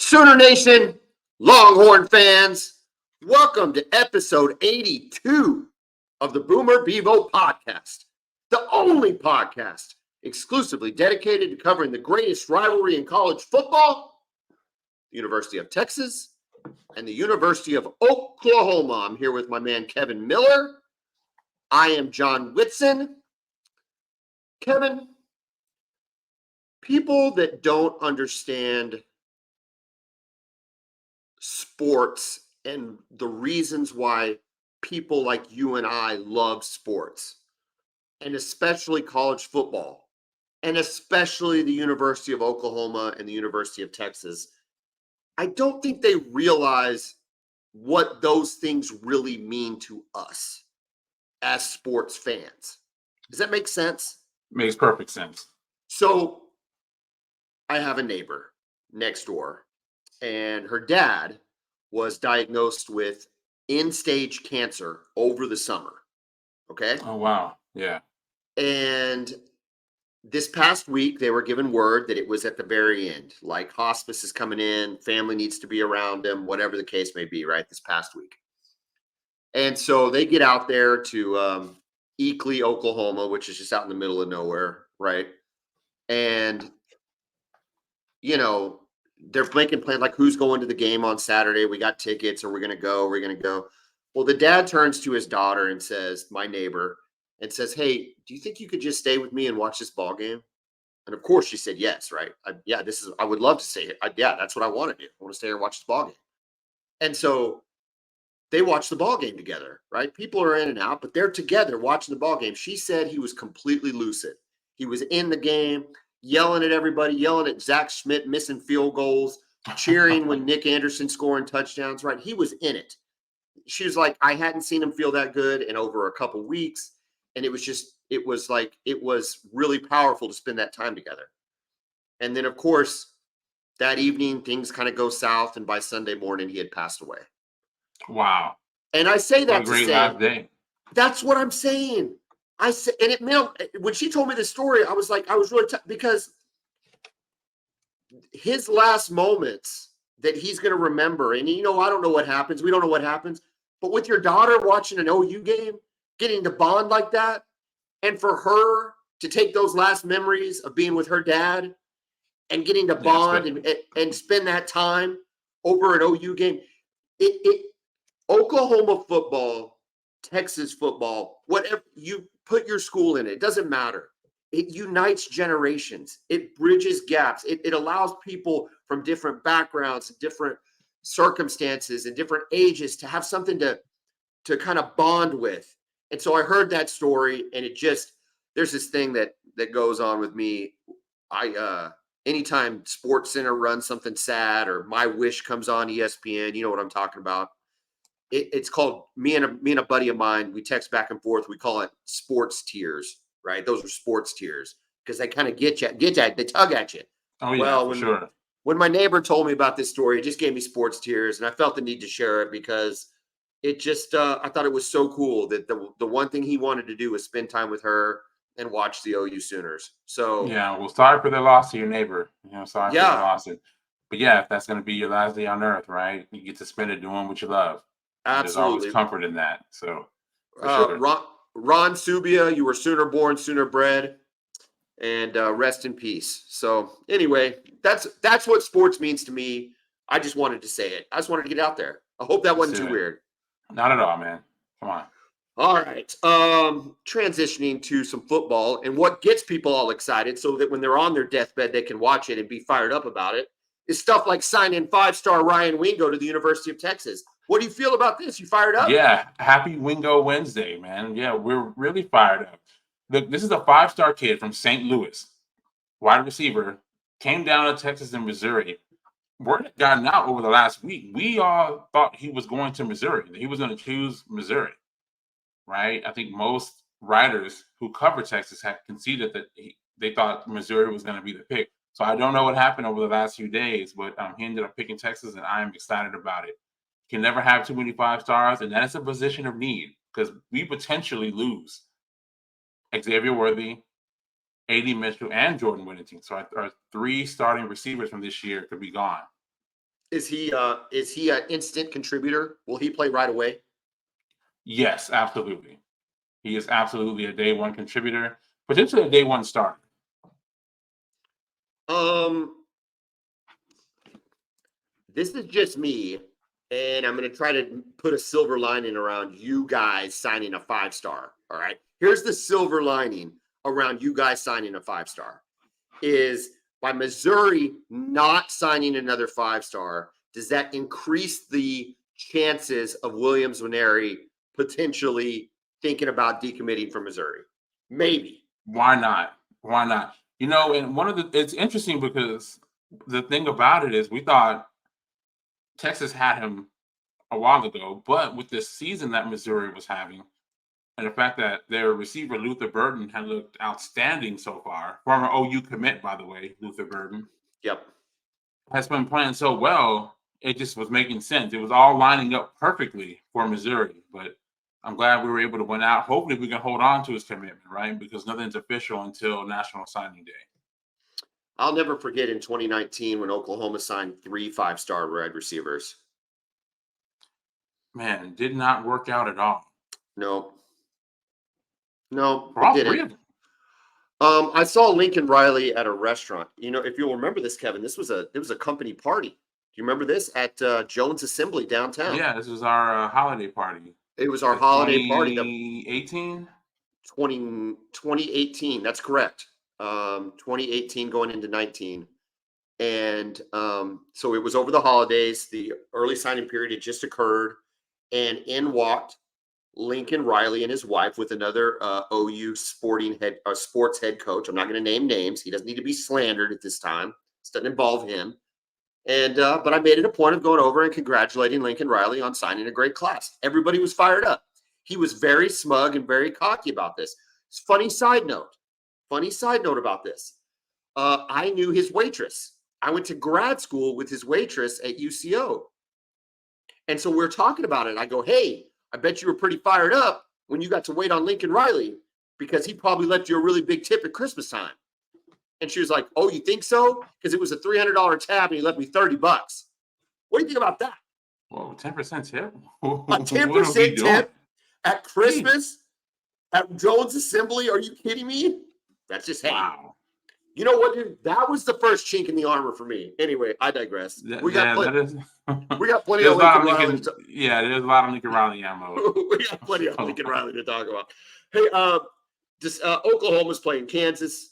Sooner Nation, Longhorn fans, welcome to episode 82 of the Bevo Podcast, the only podcast exclusively dedicated to covering the greatest rivalry in college football, the University of Texas and the University of Oklahoma. I'm here with my man Kevin Miller. I am John Whitson. Kevin, people that don't understand sports and the reasons why people like you and I love sports, and especially college football, and especially the University of Oklahoma and the University of Texas, I don't think they realize what those things really mean to us as sports fans. Does that make sense? Makes perfect sense. So I have a neighbor next door, and her dad was diagnosed with end-stage cancer over the summer. Okay. Oh, wow. Yeah. And this past week, they were given word that it was at the very end, like hospice is coming in, family needs to be around him, whatever the case may be, right? This past week. And so they get out there to Eakley, Oklahoma, which is just out in the middle of nowhere, right? And, you know, they're making plans like who's going to the game on Saturday. We got tickets. Are we going to go? We're going to go. Well, the dad turns to his daughter and says, my neighbor, and says, hey, do you think you could just stay with me and watch this ball game? And of course she said yes, right? I would love to say it. That's what I want to do. I want to stay here and watch this ball game. And so they watch the ball game together, right? People are in and out, but they're together watching the ball game. She said he was completely lucid. He was in the game, yelling at everybody, yelling at Zach Schmidt, missing field goals, cheering when Nick Anderson scoring touchdowns, right? He was in it. She was like, I hadn't seen him feel that good in over a couple weeks. And it was really powerful to spend that time together. And then, of course, that evening, things kind of go south. And by Sunday morning, he had passed away. Wow. And I say that to say, last day. That's what I'm saying. I said, and it meant when she told me the story, I was really because his last moments that he's going to remember, and I don't know what happens. We don't know what happens, but with your daughter watching an OU game, getting to bond like that, and for her to take those last memories of being with her dad and getting to bond and spend that time over an OU game, Oklahoma football, Texas football, whatever you put your school in, it doesn't matter. It unites generations. It bridges gaps. It allows people from different backgrounds, different circumstances, and different ages to have something to kind of bond with. And so I heard that story, and there's this thing that goes on with me. Anytime Sports Center runs something sad or My Wish comes on ESPN, you know what I'm talking about. It's called me and a buddy of mine. We text back and forth. We call it sports tears, right? Those are sports tears because they kind of they tug at you. Oh yeah, well, sure. When my neighbor told me about this story, it just gave me sports tears, and I felt the need to share it because it just I thought it was so cool that the one thing he wanted to do was spend time with her and watch the OU Sooners. So yeah, well, sorry for the loss to your neighbor. Sorry for the loss. But yeah, if that's going to be your last day on earth, right? You get to spend it doing what you love. Absolutely. There's always comfort in that. So, sure. Ron Subia, you were Sooner born, Sooner bred, and rest in peace. So anyway, that's what sports means to me. I just wanted to say it. I just wanted to get out there. I hope that wasn't too weird. Not at all, man. Come on. All right. Transitioning to some football, and what gets people all excited so that when they're on their deathbed, they can watch it and be fired up about it is stuff like signing 5-star Ryan Wingo to the University of Texas. What do you feel about this? You fired up? Yeah. Happy Wingo Wednesday, man. Yeah, we're really fired up. Look, this is a 5-star kid from St. Louis, wide receiver, came down to Texas and Missouri. Word had gotten out over the last week. We all thought he was going to Missouri. He was going to choose Missouri, right? I think most writers who cover Texas had conceded that they thought Missouri was going to be the pick. So I don't know what happened over the last few days, but he ended up picking Texas, and I am excited about it. Can never have too many 5-stars, and that is a position of need because we potentially lose Xavier Worthy, A.D. Mitchell, and Jordan Whittington. So our 3 starting receivers from this year could be gone. Is he an instant contributor? Will he play right away? Yes, absolutely. He is absolutely a day one contributor, potentially a day one starter. Um, this is just me, and I'm going to try to put a silver lining around you guys signing a 5-star. All right. Here's the silver lining around you guys signing a 5-star is by Missouri not signing another 5-star. Does that increase the chances of Williams Nwaneri potentially thinking about decommitting from Missouri? Maybe. Why not? Why not? You know, and it's interesting because the thing about it is we thought Texas had him a while ago, but with the season that Missouri was having, and the fact that their receiver Luther Burden had looked outstanding so far, former OU commit, by the way, Luther Burden, Yep. has been playing so well, it just was making sense. It was all lining up perfectly for Missouri, but I'm glad we were able to win out. Hopefully we can hold on to his commitment, right? Because nothing's official until National Signing Day. I'll never forget in 2019 when Oklahoma signed 3 5-star wide receivers. Man, did not work out at all. No, For it all 3 didn't. of them. I saw Lincoln Riley at a restaurant. You know, if you'll remember this, Kevin, it was a company party. Do you remember this at Jones Assembly downtown? Yeah, this was our holiday party. It was our holiday party. 2018? 2018. That's correct. 2018 going into 19. And so it was over the holidays. The early signing period had just occurred. And in walked Lincoln Riley and his wife with another OU sports head coach. I'm not going to name names. He doesn't need to be slandered at this time. This doesn't involve him. And but I made it a point of going over and congratulating Lincoln Riley on signing a great class. Everybody was fired up. He was very smug and very cocky about this. Funny side note about this. I knew his waitress. I went to grad school with his waitress at UCO. And so we're talking about it. I go, hey, I bet you were pretty fired up when you got to wait on Lincoln Riley because he probably left you a really big tip at Christmas time. And she was like, oh, you think so? Because it was a $300 tab and he left me $30. What do you think about that? Whoa, 10% tip? A 10% tip at Christmas at Jones Assembly? Are you kidding me? That's just, hey. Wow. You know what, dude? That was the first chink in the armor for me. Anyway, I digress. We got plenty of Lincoln Riley. Yeah, there's a lot of Lincoln Riley ammo. We got plenty of Lincoln Riley to talk about. Hey, Oklahoma's playing Kansas.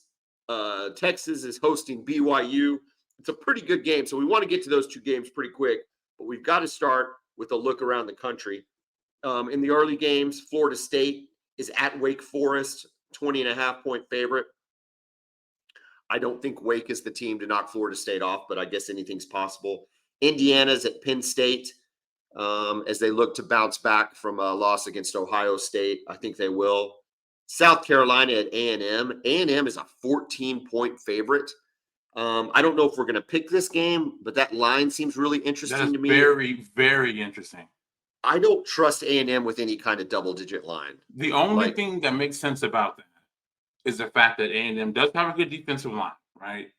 Texas is hosting BYU. It's a pretty good game, so we want to get to those 2 games pretty quick. But we've got to start with a look around the country. In the early games, Florida State is at Wake Forest, 20.5-point favorite. I don't think Wake is the team to knock Florida State off, but I guess anything's possible. Indiana's at Penn State as they look to bounce back from a loss against Ohio State. I think they will. South Carolina at A&M. A&M is a 14-point favorite. I don't know if we're going to pick this game, but that line seems really interesting to me. Very, very interesting. I don't trust A&M with any kind of double-digit line. The only thing that makes sense about that is the fact that A&M does have a good defensive line, right?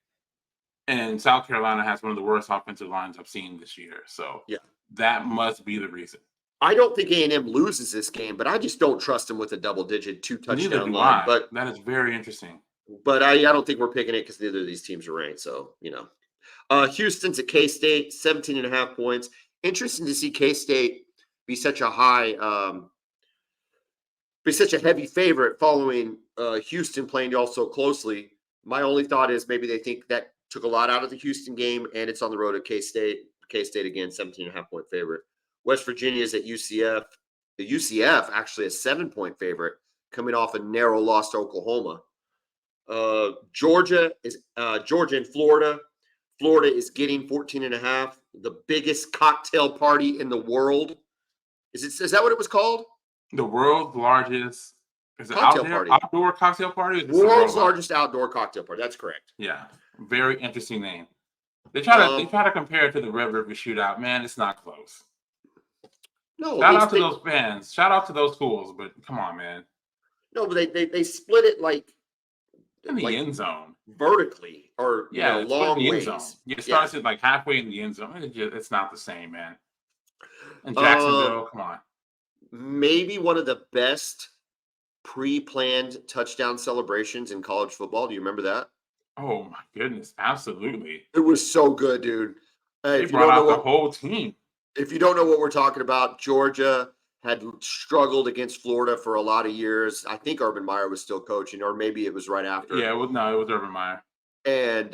And South Carolina has one of the worst offensive lines I've seen this year. So yeah, that must be the reason. I don't think A&M loses this game, but I just don't trust them with a double-digit 2-touchdown line. But that is very interesting. But I don't think we're picking it because neither of these teams are ranked. So, you know. Houston's at K-State, 17.5 points. Interesting to see K-State be such a heavy favorite following Houston playing y'all so closely. My only thought is maybe they think that took a lot out of the Houston game, and it's on the road at K-State. K-State, again, 17.5-point favorite. West Virginia is at UCF. The UCF actually a 7-point favorite coming off a narrow loss to Oklahoma. Georgia and Florida. Florida is getting 14.5. The biggest cocktail party in the world. Is that what it was called? The world's largest outdoor cocktail party? World's largest outdoor cocktail party. That's correct. Yeah. Very interesting name. They try to compare it to the Red River Shootout. Man, it's not close. No. Shout out to those fans. Shout out to those schools, but come on, man. No, but they split it like in the like end zone. vertically or Yeah, it's put in long the end zone. ways. Yeah, it Yeah. starts at like halfway in the end zone. It's not the same, man. And Um, Jacksonville, come on. maybe one of the best pre-planned touchdown celebrations in college football. Do you remember that? Oh my goodness, absolutely. It was so good, dude. They If you brought don't know out the what whole team. if you don't know what we're talking about, Georgia had struggled against Florida for a lot of years. I think Urban Meyer was still coaching, or maybe it was right after. Yeah, it was Urban Meyer. And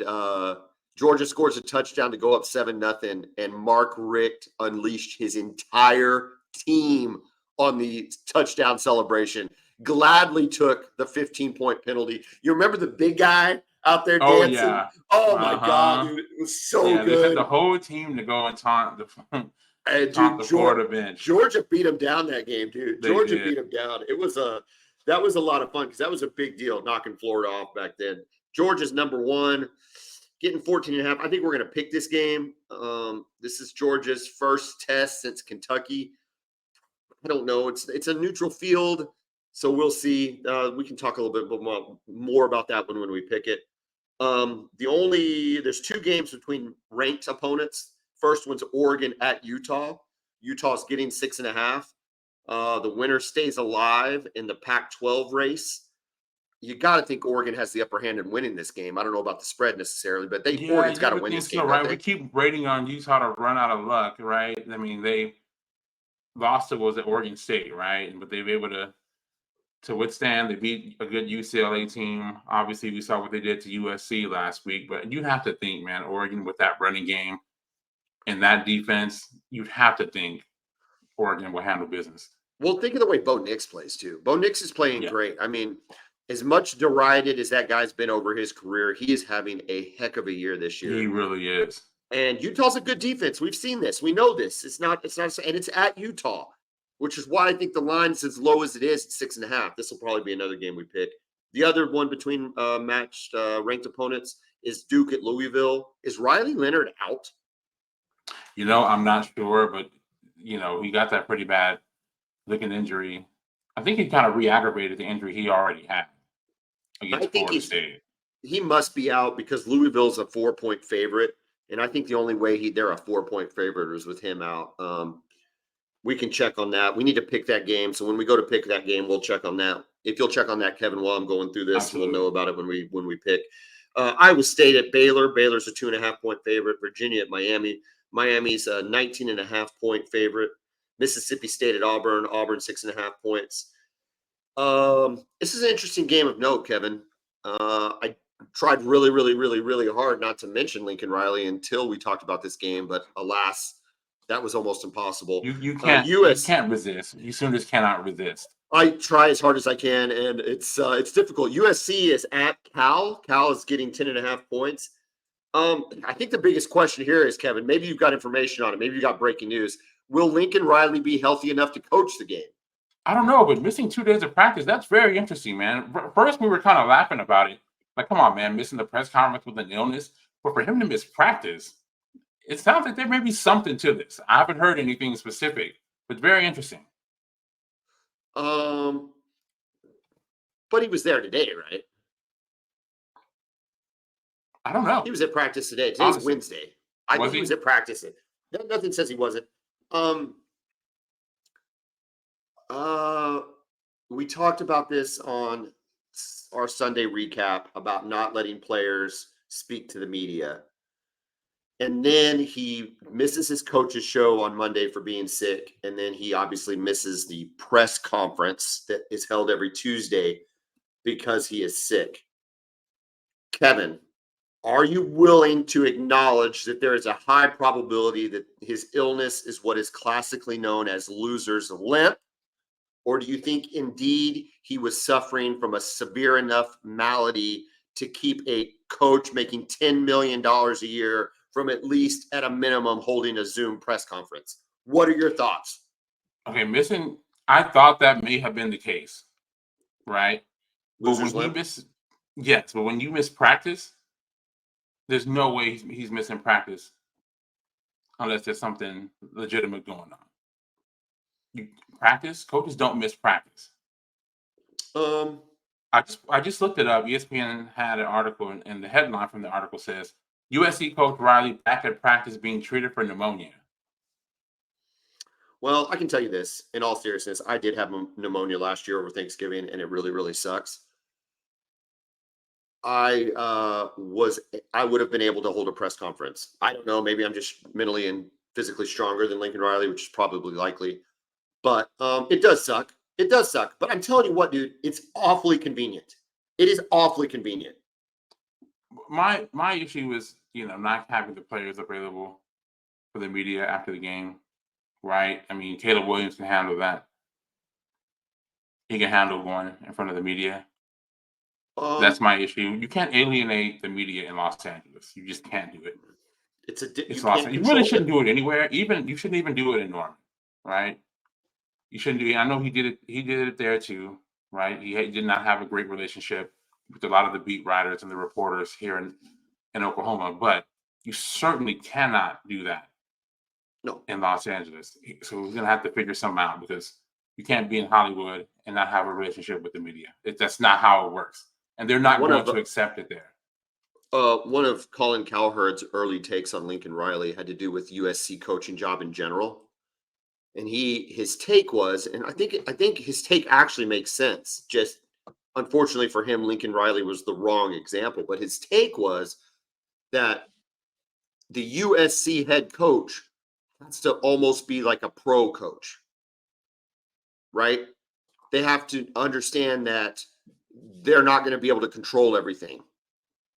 Georgia scores a touchdown to go up 7-0, and Mark Richt unleashed his entire team on the touchdown celebration. Gladly took the 15-point penalty. You remember the big guy out there Oh dancing? yeah. Oh my god, Uh-huh. dude, it was so Yeah, they sent the good. whole team to go and taunt And taunt dude, the Florida bench. Georgia beat him down that game, dude. They Georgia did. beat him down. That was a lot of fun because that was a big deal knocking Florida off back then. Georgia's number one, getting 14 and a half. I think we're going to pick this game. This is Georgia's first test since Kentucky. I don't know. It's a neutral field, so we'll see. We can talk a little bit more about that when we pick it. There's two games between ranked opponents. First one's Oregon at Utah. Utah's getting 6.5. The winner stays alive in the Pac-12 race. You got to think Oregon has the upper hand in winning this game. I don't know about the spread necessarily, but Yeah, Oregon's you got to would win think this so, game, don't right? We they? keep rating on Utah to run out of luck, right? I mean, they lost to was at Oregon State, right? But they were able to withstand. They beat a good UCLA team. Obviously, we saw what they did to USC last week. But you have to think, man, Oregon with that running game and that defense, you'd have to think Oregon will handle business. Well, think of the way Bo Nix plays too. Bo Nix is playing Yeah, great. I mean, as much derided as that guy's been over his career, he is having a heck of a year this he year. really is. And Utah's a good defense. We've seen this. We know this. And it's at Utah, which is why I think the line's as low as it is at 6.5. This will probably be another game we pick. The other one between matched ranked opponents is Duke at Louisville. Is Riley Leonard out? I'm not sure, but he got that pretty bad looking injury. I think he kind of re-aggravated the injury he already had I against think Florida State. he must be out because Louisville's a 4-point favorite. And I think the only way they're a 4-point favorite is with him out. We can check on that. We need to pick that game. So when we go to pick that game, we'll check on that. If you'll check on that, Kevin, while I'm going through this, we'll know Absolutely. about it when we pick. Iowa State at Baylor. Baylor's a 2.5-point favorite. Virginia at Miami. Miami's a 19.5-point favorite. Mississippi State at Auburn. Auburn 6.5 points. This is an interesting game of note, Kevin. I tried really, really, really, really hard not to mention Lincoln Riley until we talked about this game, but alas, that was almost impossible. You can't resist. You soon just cannot resist. I try as hard as I can, and it's difficult. USC is at Cal. Cal is getting 10.5 points. I think the biggest question here is, Kevin, maybe you've got information on it. Maybe you got breaking news. Will Lincoln Riley be healthy enough to coach the game? I don't know, but missing 2 days of practice, that's very interesting, man. First, we were kind of laughing about it. Like, come on, man, missing the press conference with an illness. But for him to miss practice, it sounds like there may be something to this. I haven't heard anything specific, but very interesting. Um, but he was there today, right? I don't know. He was at practice today. Today's Honestly. Wednesday. I Was think he was he? at practice. Nothing says he wasn't. Um, uh, we talked about this on our Sunday recap about not letting players speak to the media. And then he misses his coach's show on Monday for being sick. And then he obviously misses the press conference that is held every Tuesday because he is sick. Kevin, are you willing to acknowledge that there is a high probability that his illness is what is classically known as loser's limp? Or do you think indeed he was suffering from a severe enough malady to keep a coach making $10 million a year from at least at a minimum holding a Zoom press conference? What are your thoughts? Okay, I thought that may have been the case, right? But Loser's limp? yes, but when you miss practice, there's no way he's missing practice unless there's something legitimate going on. Coaches don't miss practice. Um, I just looked it up. ESPN had an article, and the headline from the article says USC coach Riley back at practice being treated for pneumonia. Well, I can tell you this in all seriousness. I did have pneumonia last year over Thanksgiving, and it really, really sucks. I would have been able to hold a press conference. I don't know. Maybe I'm just mentally and physically stronger than Lincoln Riley, which is probably likely. But it does suck. It does suck. But I'm telling you what, dude, it's awfully convenient. It is awfully convenient. My issue is, not having the players available for the media after the game, right? I mean, Caleb Williams can handle that. He can handle going in front of the media. That's my issue. You can't alienate the media in Los Angeles. You just can't do it. It's Los Angeles. You really shouldn't do it anywhere. You shouldn't even do it in Norman, right? You shouldn't do it. I know he did it. He did it there too, right? He did not have a great relationship with a lot of the beat writers and the reporters here in Oklahoma, but you certainly cannot do that. No. In Los Angeles. So we're gonna have to figure something out, because you can't be in Hollywood and not have a relationship with the media. That's not how it works, and they're not going to accept it there. One of Colin Cowherd's early takes on Lincoln Riley had to do with USC coaching job in general. And his take was, and I think his take actually makes sense. Just unfortunately for him, Lincoln Riley was the wrong example. But his take was that the USC head coach has to almost be like a pro coach, right? They have to understand that they're not going to be able to control everything,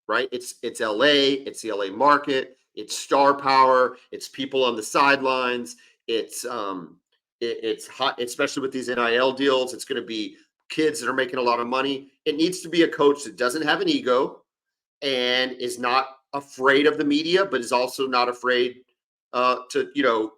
right? It's LA, it's the LA market, it's star power, it's people on the sidelines, it's hot, especially with these NIL deals. It's going to be kids that are making a lot of money. It needs to be a coach that doesn't have an ego and is not afraid of the media, but is also not afraid to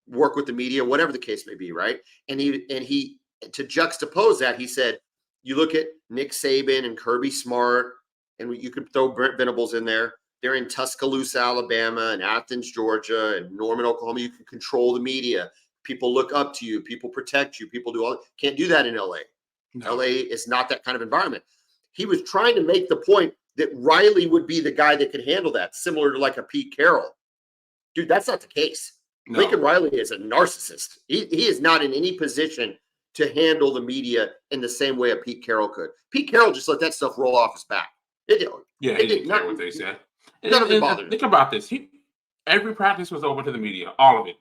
work with the media, whatever the case may be, right? And he to juxtapose that, he said, you look at Nick Saban and Kirby Smart, and you could throw Brent Venables in there. They're in Tuscaloosa, Alabama, and Athens, Georgia, and Norman, Oklahoma. You can control the media. People look up to you. People protect you. People do all. Can't do that in LA. No. LA is not that kind of environment. He was trying to make the point that Riley would be the guy that could handle that, similar to like a Pete Carroll. Dude, that's not the case. No. Lincoln Riley is a narcissist. He is not in any position to handle the media in the same way a Pete Carroll could. Pete Carroll just let that stuff roll off his back. He didn't care what they said. None of it bothered him. Think about this. Every practice was open to the media, all of it.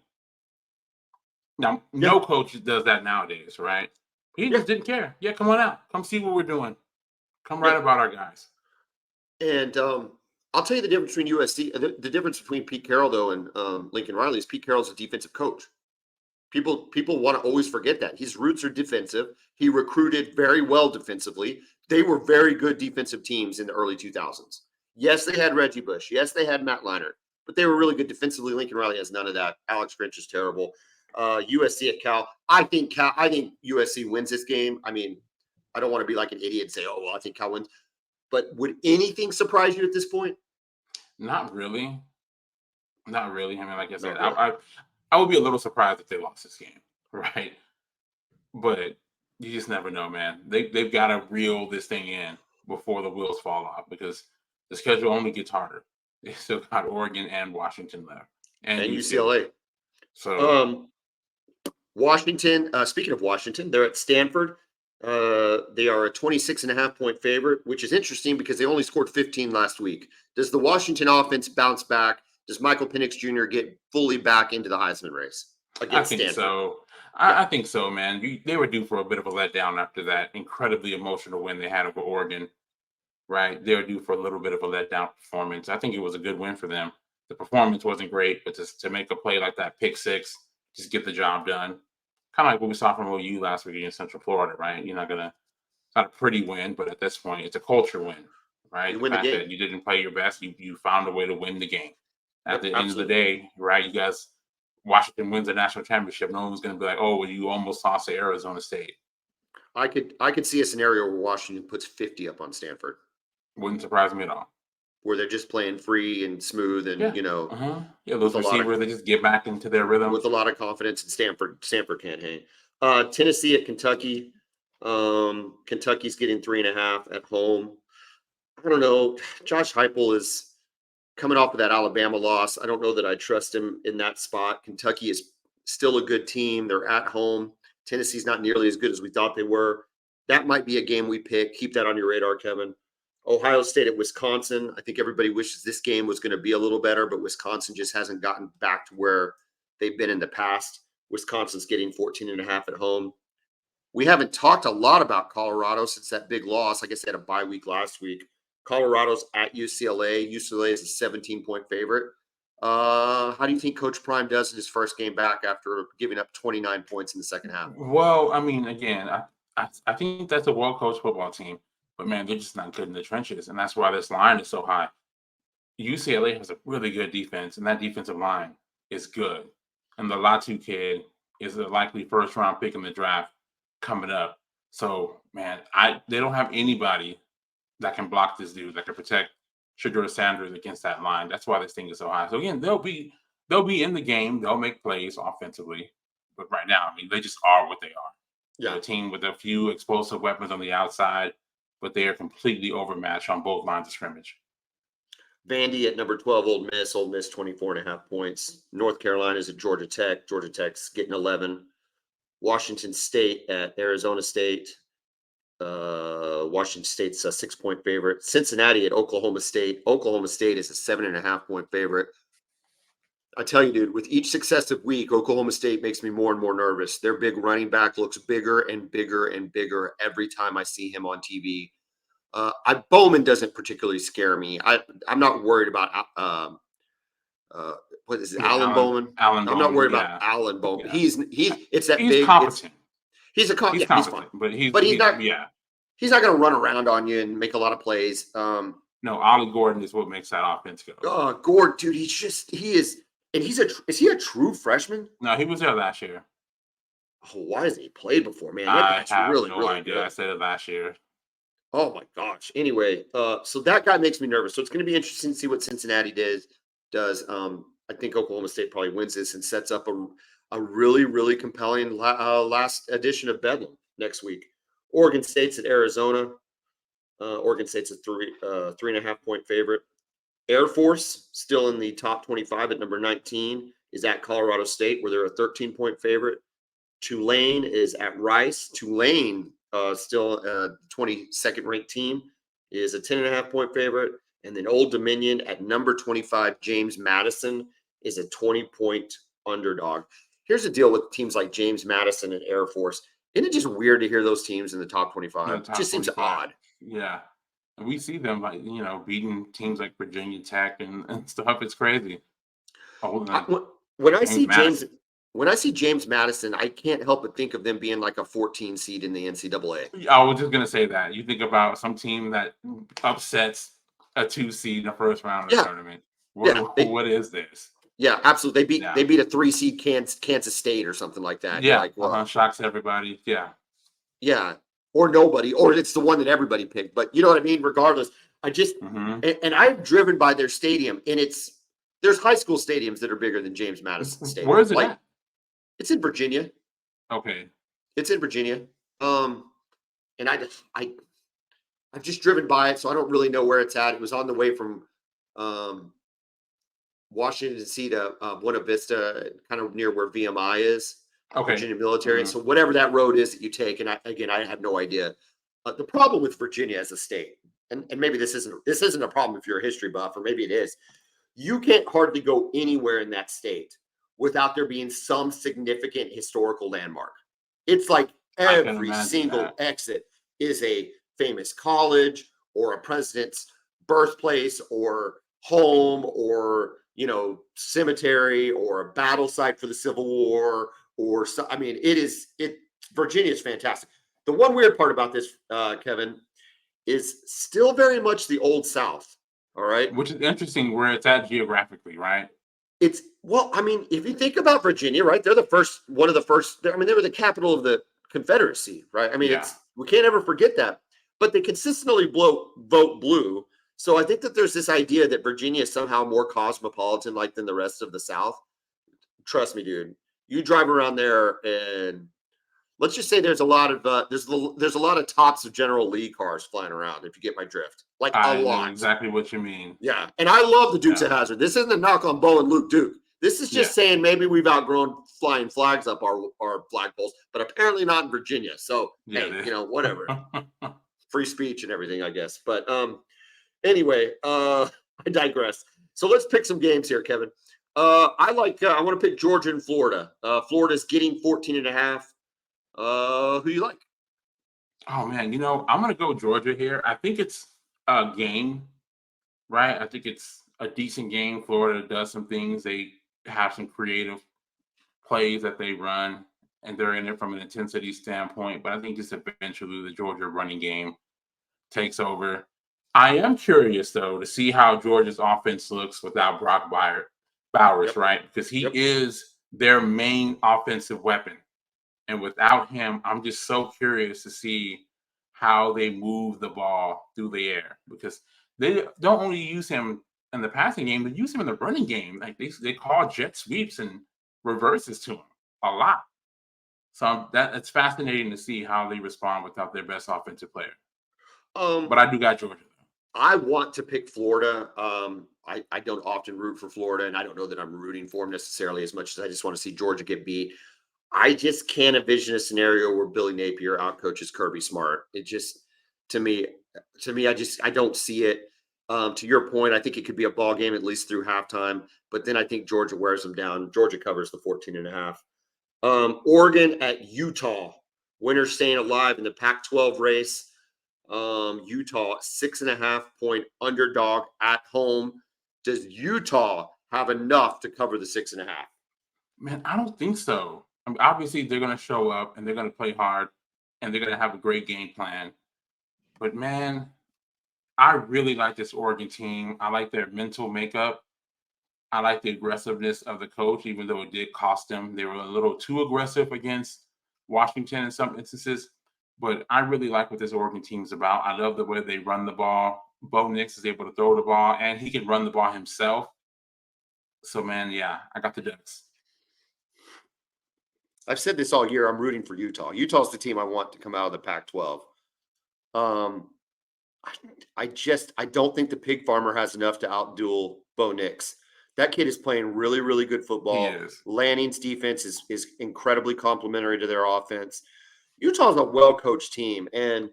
Now, no coach does that nowadays, right? He just didn't care. Yeah, come on out. Come see what we're doing. Come write about our guys. And I'll tell you the difference between USC. The difference between Pete Carroll, though, and Lincoln Riley is Pete Carroll's a defensive coach. People want to always forget that. His roots are defensive. He recruited very well defensively. They were very good defensive teams in the early 2000s. Yes, they had Reggie Bush. Yes, they had Matt Leinart. But they were really good defensively. Lincoln Riley has none of that. Alex Grinch is terrible. USC at Cal. I think USC wins this game. I mean, I don't want to be like an idiot and say, oh, well, I think Cal wins. But would anything surprise you at this point? Not really. Not really. I mean, like I said, I would be a little surprised if they lost this game, right? But you just never know, man. They've got to reel this thing in before the wheels fall off, because the schedule only gets harder. They still got Oregon and Washington left. And UCLA. So Washington, speaking of Washington, they're at Stanford. They are a 26.5-point favorite, which is interesting because they only scored 15 last week. Does the Washington offense bounce back? Does Michael Penix Jr. get fully back into the Heisman race against Stanford? So. I think so, man. They were due for a bit of a letdown after that incredibly emotional win they had over Oregon, right? They were due for a little bit of a letdown performance. I think it was a good win for them. The performance wasn't great, but to make a play like that, pick six, just get the job done. Kind of like what we saw from OU last week against Central Florida, right? It's not a pretty win, but at this point, it's a culture win, right? You win the game. That you didn't play your best, you found a way to win the game. At the end of the day, right? You guys, Washington wins a national championship. No one's going to be like, oh, well, you almost lost to Arizona State. I could see a scenario where Washington puts 50 up on Stanford. Wouldn't surprise me at all. Where they're just playing free and smooth and, those receivers, they just get back into their rhythm. With a lot of confidence, and Stanford can't hang. Tennessee at Kentucky. Kentucky's getting 3.5 at home. I don't know. Josh Heupel is coming off of that Alabama loss. I don't know that I trust him in that spot. Kentucky is still a good team. They're at home. Tennessee's not nearly as good as we thought they were. That might be a game we pick. Keep that on your radar, Kevin. Ohio State at Wisconsin. I think everybody wishes this game was going to be a little better, but Wisconsin just hasn't gotten back to where they've been in the past. Wisconsin's getting 14.5 at home. We haven't talked a lot about Colorado since that big loss. I guess they had a bye week last week. Colorado's at UCLA. UCLA is a 17-point favorite. How do you think Coach Prime does in his first game back after giving up 29 points in the second half? Well, I mean, again, I think that's a well-coached football team, but man, they're just not good in the trenches, and that's why this line is so high. UCLA has a really good defense, and that defensive line is good. And the Latu kid is a likely first-round pick in the draft coming up. So, man, they don't have anybody that can block this dude, that can protect Shedeur Sanders against that line. That's why this thing is so high. So again, they'll be in the game. They'll make plays offensively, but right now, I mean, they just are what they are. Yeah, a team with a few explosive weapons on the outside, but they are completely overmatched on both lines of scrimmage. Vandy at number 12, Ole Miss. Ole Miss 24.5 points. North Carolina's at Georgia Tech. Georgia Tech's getting 11. Washington State at Arizona State. Washington State's a 6-point favorite. Cincinnati at Oklahoma State. Oklahoma State is a 7.5-point favorite. I tell you, dude, with each successive week, Oklahoma State makes me more and more nervous. Their big running back looks bigger and bigger and bigger every time I see him on TV. Bowman doesn't particularly scare me. I'm not worried about what is it, Alan Bowman? Alan I'm not worried about Alan Bowman. Yeah. He's competent. He's competent, he's fine. But he's not. Yeah. He's not going to run around on you and make a lot of plays. No, Ollie Gordon is what makes that offense go. Gordon, dude, he is, and is he a true freshman? No, he was there last year. Oh, why hasn't he played before, man? I have no really idea. good. I said it last year. Oh my gosh. Anyway, so that guy makes me nervous. So it's going to be interesting to see what Cincinnati does. I think Oklahoma State probably wins this and sets up a really, really compelling last edition of Bedlam next week. Oregon State's at Arizona. Oregon State's a 3.5-point favorite. Air Force, still in the top 25 at number 19, is at Colorado State, where they're a 13-point favorite. Tulane is at Rice. Tulane, still a 22nd ranked team, is a 10.5-point favorite. And then Old Dominion at number 25, James Madison, is a 20-point underdog. Here's the deal with teams like James Madison and Air Force. Isn't it just weird to hear those teams in the top 25? It just seems odd. Yeah. And we see them, like, beating teams like Virginia Tech and stuff. It's crazy. When I see James Madison, I can't help but think of them being like a 14 seed in the NCAA. I was just going to say that. You think about some team that upsets a 2 seed in the first round of the tournament. What is this? Yeah, absolutely. They beat a 3 seed Kansas State or something like that. Yeah, shocks everybody. Yeah, or nobody, or it's the one that everybody picked. But you know what I mean? Regardless, I just and I've driven by their stadium, and there's high school stadiums that are bigger than James Madison Stadium. Where is it at? It's in Virginia. Okay. It's in Virginia. And I've just driven by it, so I don't really know where it's at. It was on the way from Washington D.C. to Buena Vista, kind of near where VMI is, Virginia Military. So whatever that road is that you take, and I have no idea. The problem with Virginia as a state, and maybe this isn't a problem if you're a history buff, or maybe it is, you can't hardly go anywhere in that state without there being some significant historical landmark. It's like every single exit is a famous college or a president's birthplace or home or cemetery or a battle site for the Civil War or so. I mean, Virginia is fantastic. The one weird part about this, Kevin, is still very much the old South. All right. Which is interesting where it's at geographically, right? If you think about Virginia, right, they're one of the first, they were the capital of the Confederacy, right? I mean, we can't ever forget that, but they consistently vote blue. So I think that there's this idea that Virginia is somehow more cosmopolitan like than the rest of the South. Trust me, dude. You drive around there and let's just say there's a lot of there's a lot of tops of General Lee cars flying around. If you get my drift, like a I know lot. exactly what you mean. Yeah, and I love the Dukes of Yeah. Hazzard. This isn't a knock on Bo and Luke Duke. This is just Yeah. saying maybe we've outgrown flying flags up our flagpoles, but apparently not in Virginia. So Yeah, hey, whatever, free speech and everything, I guess. But anyway, I digress. So let's pick some games here, Kevin. I want to pick Georgia and Florida. Florida's getting 14.5. Who you like? Oh man, I'm gonna go Georgia here. I think it's a game, right? I think it's a decent game. Florida does some things. They have some creative plays that they run, and they're in it from an intensity standpoint. But I think just eventually the Georgia running game takes over. I am curious though to see how Georgia's offense looks without Bowers, Yep. right? Because he Yep. is their main offensive weapon. And without him, I'm just so curious to see how they move the ball through the air, because they don't only use him in the passing game, they use him in the running game. Like they call jet sweeps and reverses to him a lot. So it's fascinating to see how they respond without their best offensive player. Um, But I do got Georgia. I want to pick Florida. I don't often root for Florida, and I don't know that I'm rooting for them necessarily as much as I just want to see Georgia get beat. I just can't envision a scenario where Billy Napier outcoaches Kirby Smart. It just, to me, I don't see it. To your point, I think it could be a ball game at least through halftime, but then I think Georgia wears them down. Georgia covers the 14.5. Oregon at Utah. Winner staying alive in the Pac-12 race. Utah 6.5 point underdog at home. Does Utah have enough to cover the 6.5? Man, I don't think so. I mean, obviously, they're going to show up and they're going to play hard and they're going to have a great game plan. But man, I really like this Oregon team. I like their mental makeup. I like the aggressiveness of the coach, even though it did cost them. They were a little too aggressive against Washington in some instances. But I really like what this Oregon team's about. I love the way they run the ball. Bo Nix is able to throw the ball, and he can run the ball himself. So, man, yeah, I got the Ducks. I've said this all year. I'm rooting for Utah. Utah's the team I want to come out of the Pac-12. Um, I don't think the pig farmer has enough to outduel Bo Nix. That kid is playing really, really good He football. is. Lanning's defense is incredibly complementary to their offense. Utah's a well-coached team, and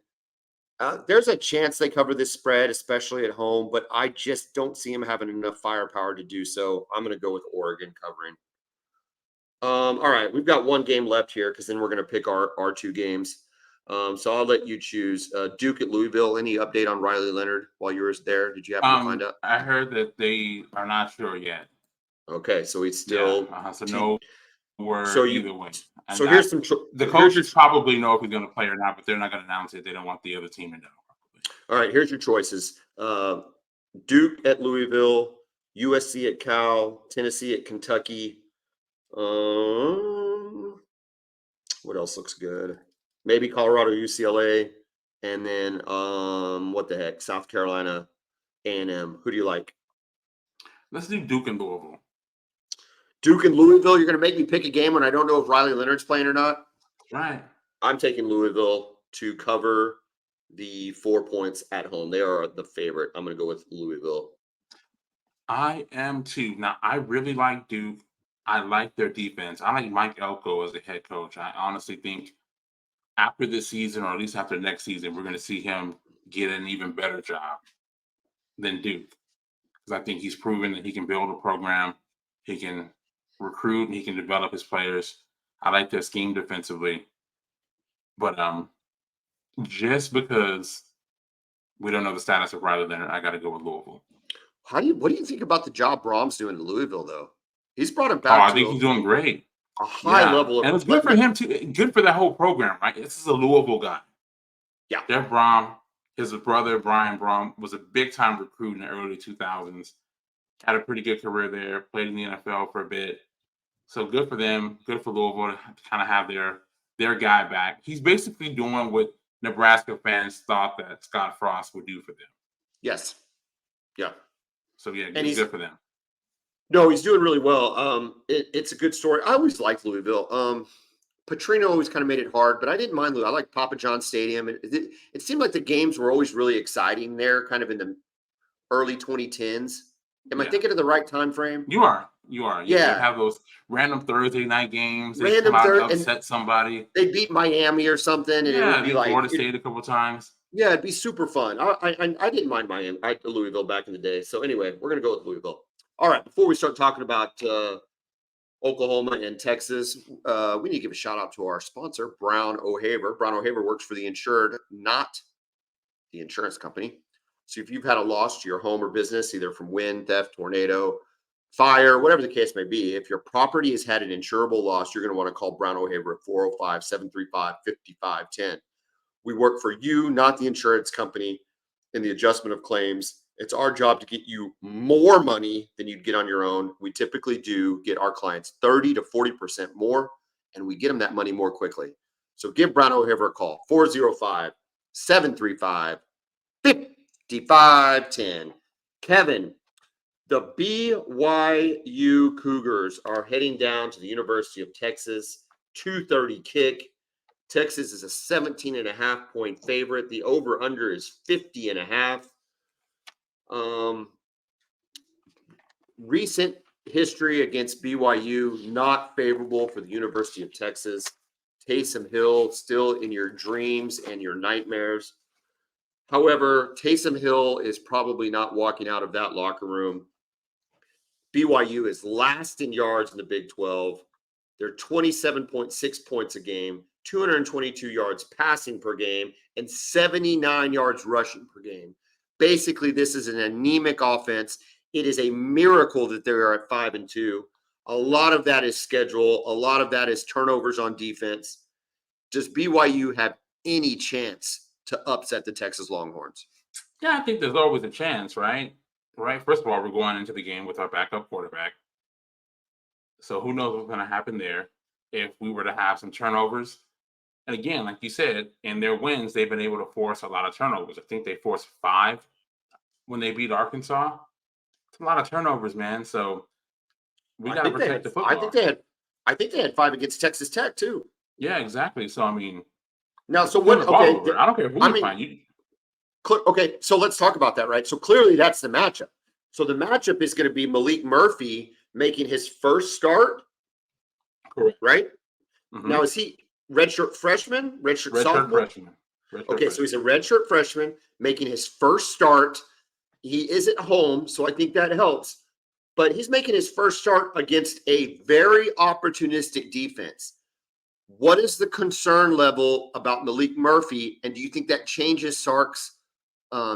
there's a chance they cover this spread, especially at home, but I just don't see him having enough firepower to do so. I'm going to go with Oregon covering. All right, we've got one game left here because then we're going to pick our two games. So I'll let you choose. Duke at Louisville. Any update on Riley Leonard while you were there? Did you happen to find out? I heard that they are not sure yet. Okay, so he's Yeah, still. so no So word either you. way. And So here's some. the Here's your, coaches probably know if he's going to play or not, but they're not going to announce it. They don't want the other team to know. all right, here's your choices. Duke at Louisville, USC at Cal, Tennessee at Kentucky. What else looks good? Maybe Colorado, UCLA, and then what the heck, South Carolina, A&M. Who do you like? Let's do Duke and Louisville. Duke and Louisville. You're going to make me pick a game when I don't know if Riley Leonard's playing or not. Right. I'm taking Louisville to cover the 4 points at home. They are the favorite. I'm going to go with Louisville. I am too. Now, I really like Duke. I like their defense. I like Mike Elko as the head coach. I honestly think after this season, or at least after next season, we're going to see him get an even better job than Duke. Because I think he's proven that he can build a program, he can recruit, and he can develop his players. I like their scheme defensively. But just because we don't know the status of Riley Leonard, I got to go with Louisville. What do you think about the job Brahms doing in Louisville, though? He's brought him Oh, back I think he's doing great. a high level of. And it's good for him too. Good for that whole program, right? This is a Louisville guy. Yeah. Jeff Brom, his brother Brian Brom, was a big time recruit in the early 2000s. Had a pretty good career there. Played in the NFL for a bit. So good for them. Good for Louisville to kind of have their guy back. He's basically doing what Nebraska fans thought that Scott Frost would do for them. Yes. Yeah. So yeah, And it's good for them. No, he's doing really well. It's a good story. I always liked Louisville. Petrino always kind of made it hard, but I didn't mind. I like Papa John Stadium. It seemed like the games were always really exciting there, kind of in the early 2010s. Am I Yeah, thinking of the right time frame? you are. You are. Yeah, they'd Yeah, have those random Thursday night games. They'd come random out and third, and upset somebody. they beat Miami or something, and it Yeah, would be beat like, Florida State a couple times. yeah, it'd be super fun. I didn't mind Miami, Louisville back in the day. So anyway, we're gonna go with Louisville. All right, before we start talking about Oklahoma and Texas, we need to give a shout out to our sponsor, Brown O'Haver. Brown O'Haver works for the insured, not the insurance company. So if you've had a loss to your home or business, either from wind, theft, tornado, fire, whatever the case may be, if your property has had an insurable loss, you're going to want to call Brown O'Haver at 405-735-5510. We work for you, not the insurance company, in the adjustment of claims. It's our job to get you more money than you'd get on your own. We typically do get our clients 30 to 40% more, and we get them that money more quickly. So give Brown O'Haver a call, 405-735-5510. Kevin, the BYU Cougars are heading down to the University of Texas, 2:30 kick. Texas is a 17.5-point favorite. The over-under is 50.5. Recent history against BYU, not favorable for the University of Texas. Taysom Hill still in your dreams and your nightmares. However, Taysom Hill is probably not walking out of that locker room. BYU is last in yards in the Big 12. They're 27.6 points a game, 222 yards passing per game, and 79 yards rushing per game. Basically, this is an anemic offense. It is a miracle that they are at 5-2. A lot of that is schedule. A lot of that is turnovers on defense. Does BYU have any chance to upset the Texas Longhorns? Yeah, I think there's always a chance, right? Right. First of all, we're going into the game with our backup quarterback. So who knows what's going to happen there if we were to have some turnovers. And again, like you said, in their wins, they've been able to force a lot of turnovers. I think they forced 5 when they beat Arkansas. It's a lot of turnovers, man. So we got to protect the I football. think they had 5 against Texas Tech too. Yeah, exactly. So I mean, Now, so turn what? the ball Okay, over. I don't care who I you mean, find. You, okay. So let's talk about that, right? So clearly, that's the matchup. So the matchup is going to be Malik Murphy making his first start, correct. right? Mm-hmm. Now, is he redshirt freshman, redshirt sophomore? Freshman. Okay, so he's a redshirt freshman making his first start. He is at home, so I think that helps. But he's making his first start against a very opportunistic defense. What is the concern level about Malik Murphy? And do you think that changes Sark's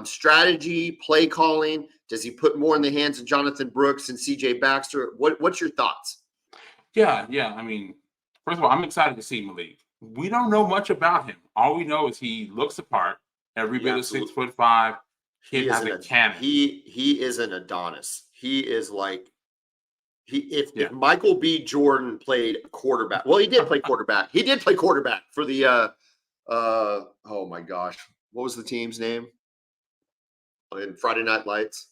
strategy, play calling? Does he put more in the hands of Jonathan Brooks and CJ Baxter? What's your thoughts? Yeah. I mean, first of all, I'm excited to see Malik. We don't know much about him. All we know is he looks apart. Every bit of 6'5". Kid has a cannon. He is an Adonis. He is like if Michael B. Jordan played quarterback. Well, he did play quarterback. He did play quarterback for the oh my gosh. What was the team's name? In Friday Night Lights?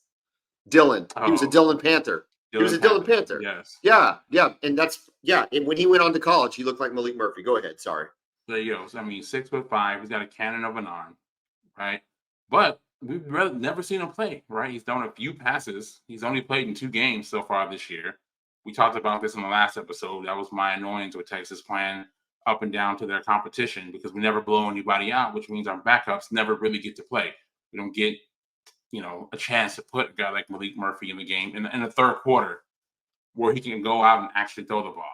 Dylan. He was a Dylan Panther. He was a Dylan Panther. Yes. Yeah. And when he went on to college, he looked like Malik Murphy. Go ahead. Sorry. There you go. So, I mean, 6'5". He's got a cannon of an arm, right? But we've never seen him play, right? He's done a few passes. He's only played in 2 games so far this year. We talked about this in the last episode. That was my annoyance with Texas playing up and down to their competition because we never blow anybody out, which means our backups never really get to play. We don't get, a chance to put a guy like Malik Murphy in the game in the third quarter where he can go out and actually throw the ball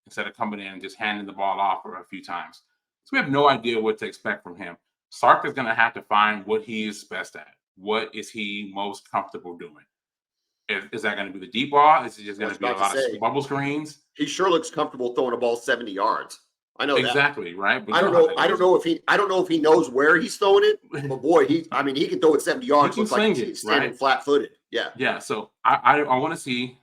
instead of coming in and just handing the ball off for a few times. So we have no idea what to expect from him. Sark is going to have to find what he is best at. What is he most comfortable doing? Is that going to be the deep ball? Is it just going to be a lot of bubble screens? He sure looks comfortable throwing a ball 70 yards. I know exactly, that. Right? But I don't know if he knows where he's throwing it. But boy, he can throw it 70 yards. Looks like he's standing flat-footed. Yeah. Yeah. So I want to see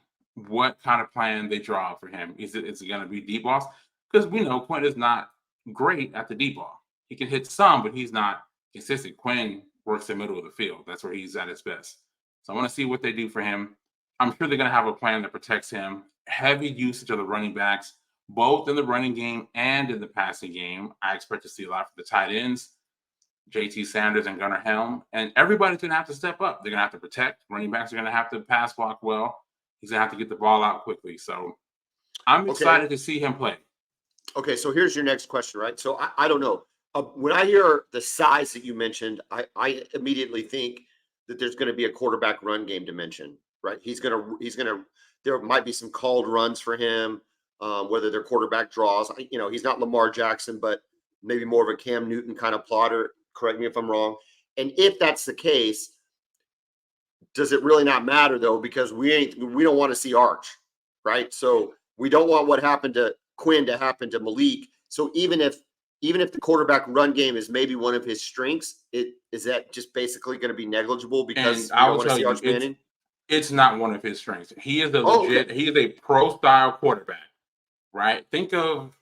what kind of plan they draw for him. Is it going to be deep balls? Because we know Quinn is not great at the deep ball. He can hit some, but he's not consistent. Quinn works the middle of the field. That's where he's at his best. So I want to see what they do for him. I'm sure they're going to have a plan that protects him. Heavy usage of the running backs. both in the running game and in the passing game. I expect to see a lot for the tight ends, JT Sanders and Gunnar Helm. And everybody's going to have to step up. They're going to have to protect. Running backs are going to have to pass block well. He's going to have to get the ball out quickly. So I'm excited to see him play. Okay, so here's your next question, right? So I don't know. When I hear the size that you mentioned, I immediately think that there's going to be a quarterback run game dimension, right? There might be some called runs for him, whether they're quarterback draws. He's not Lamar Jackson, but maybe more of a Cam Newton kind of plotter. Correct me if I'm wrong. And if that's the case, does it really not matter though? Because we don't want to see Arch, right? So we don't want what happened to Quinn to happen to Malik. So even if the quarterback run game is maybe one of his strengths, is that just basically going to be negligible because And I will want to tell see you, Arch Manning? it's not one of his strengths. He is he is a pro style quarterback, right? Think of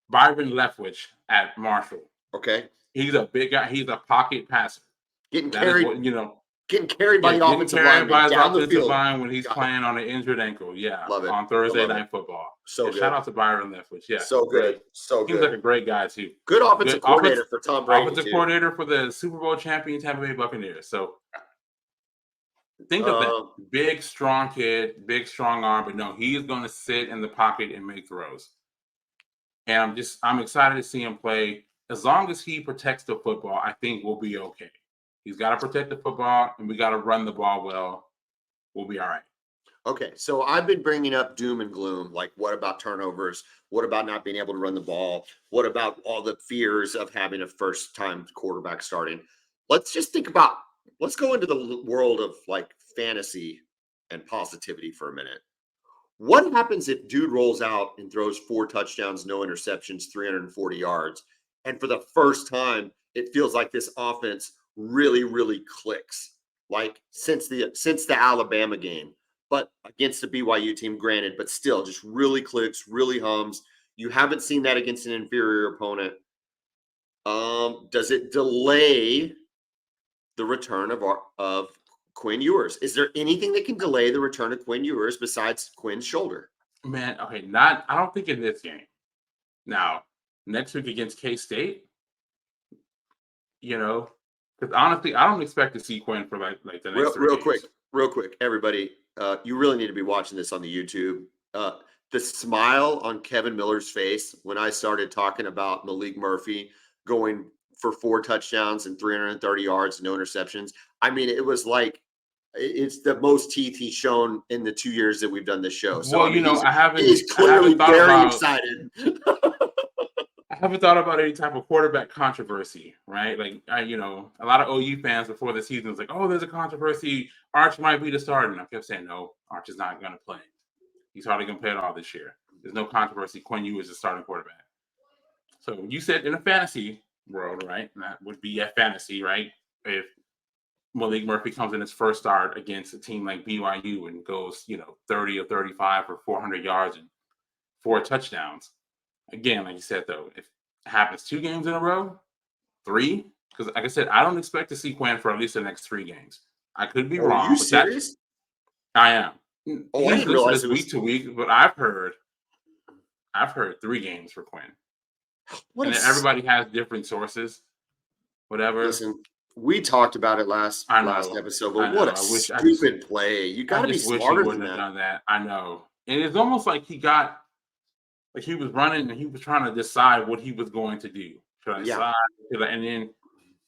Byron Leftwich at Marshall. Okay. He's a big guy. He's a pocket passer. Getting carried by the offensive line down the field when he's playing on an injured ankle. Yeah, love it. On Thursday Night Football. So shout out to Byron Leftwich. Yeah, so good. So good. Seems like a great guy too. Good offensive coordinator for Tom Brady. Offensive coordinator for the Super Bowl champion Tampa Bay Buccaneers. So think of that. Big, strong kid, big, strong arm, but no, he's going to sit in the pocket and make throws. And I'm excited to see him play. As long as he protects the football, I think we'll be okay. He's got to protect the football, and we got to run the ball well. We'll be all right. Okay, so I've been bringing up doom and gloom. Like, what about turnovers? What about not being able to run the ball? What about all the fears of having a first-time quarterback starting? Let's go into the world of like fantasy and positivity for a minute. What happens if dude rolls out and throws 4 touchdowns, no interceptions, 340 yards, and for the first time, it feels like this offense really, really clicks, like since the Alabama game, but against the BYU team, granted, but still just really clicks, really hums. You haven't seen that against an inferior opponent. Does it delay the return of Quinn Ewers? Is there anything that can delay the return of Quinn Ewers besides Quinn's shoulder? Man, okay, I don't think in this game. Now, next week against K-State, because honestly, I don't expect to see Quinn for like the next real quick, everybody. You really need to be watching this on the YouTube. The smile on Kevin Miller's face when I started talking about Malik Murphy going for 4 touchdowns and 330 yards, no interceptions. I mean, it was like it's the most teeth he's shown in the 2 years that we've done this show. So well, he's clearly very excited. I haven't thought about any type of quarterback controversy, right? Like, a lot of OU fans before the season was like, oh, there's a controversy. Arch might be the starter. And I kept saying, no, Arch is not going to play. He's hardly going to play at all this year. There's no controversy. Quinn Ewers is the starting quarterback. So you said in a fantasy world, right? And that would be a fantasy, right? If Malik Murphy comes in his first start against a team like BYU and goes, 30 or 35 or 400 yards and 4 touchdowns. Again, like you said, though, if it happens 2 games in a row, 3, because like I said, I don't expect to see Quinn for at least the next 3 games. I could be wrong. Are you serious? I am. Oh, I didn't realize it was week to week, but I've heard 3 games for Quinn. And then everybody has different sources. Whatever. Listen, we talked about it last episode, but what a stupid play! You got to be smarter than that. Have done that. I know, and it's almost like he was running and he was trying to decide what he was going to do. Should I decide? And then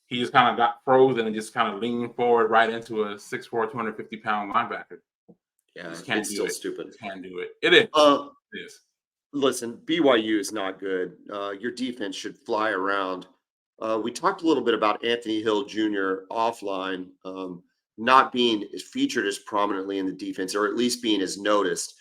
he just kind of got frozen and just kind of leaned forward right into a 6'4", 250-pound linebacker. Yeah, it's still stupid. Can't do it. It is. It is. Listen, BYU is not good. Your defense should fly around. We talked a little bit about Anthony Hill Jr. offline not being featured as prominently in the defense, or at least being as noticed.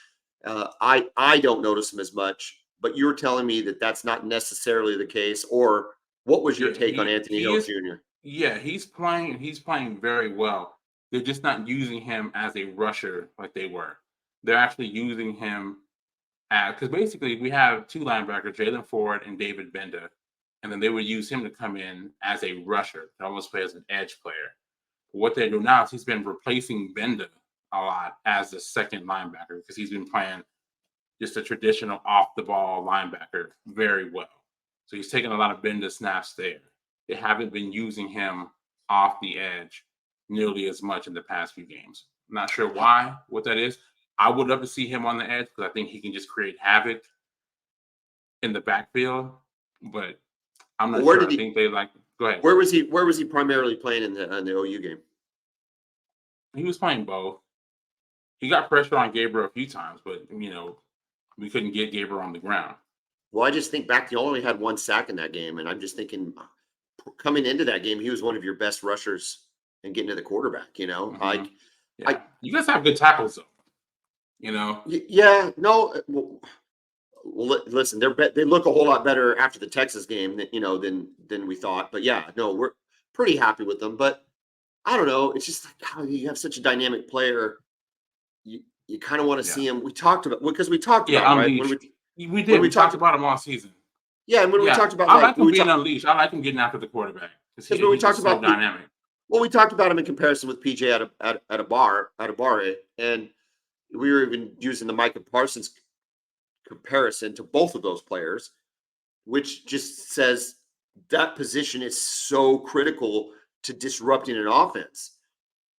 I don't notice him as much, but you were telling me that that's not necessarily the case. Or what was your take on Anthony Hill Jr.? Yeah, he's playing very well. They're just not using him as a rusher like they were. They're actually using him because basically we have 2 linebackers, Jalen Ford and David Benda, and then they would use him to come in as a rusher, to almost play as an edge player. What they do now is he's been replacing Benda a lot as the second linebacker because he's been playing, just a traditional off-the-ball linebacker very well. So he's taking a lot of bender snaps there. They haven't been using him off the edge nearly as much in the past few games. I'm not sure why, what that is. I would love to see him on the edge because I think he can just create havoc in the backfield. But I'm not sure. I think they like. Go ahead. Where was he primarily playing in the OU game? He was playing both. He got pressure on Gabriel a few times, but we couldn't get Gabriel on the ground. Well, I just think back, he only had 1 sack in that game, and I'm just thinking, coming into that game, he was one of your best rushers and getting to the quarterback. Mm-hmm. You guys have good tackles, though. Yeah, no. Well, listen, they look a whole lot better after the Texas game than we thought. But yeah, no, we're pretty happy with them. But I don't know. It's just like, you have such a dynamic player. You kind of want to see him. We talked about right? We did. We talked about him all season. Yeah, and when we talked about, I like him being unleashed. I like him getting after the quarterback because when we talked about dynamic. Well, we talked about him in comparison with PJ at a bar, and we were even using the Micah Parsons comparison to both of those players, which just says that position is so critical to disrupting an offense.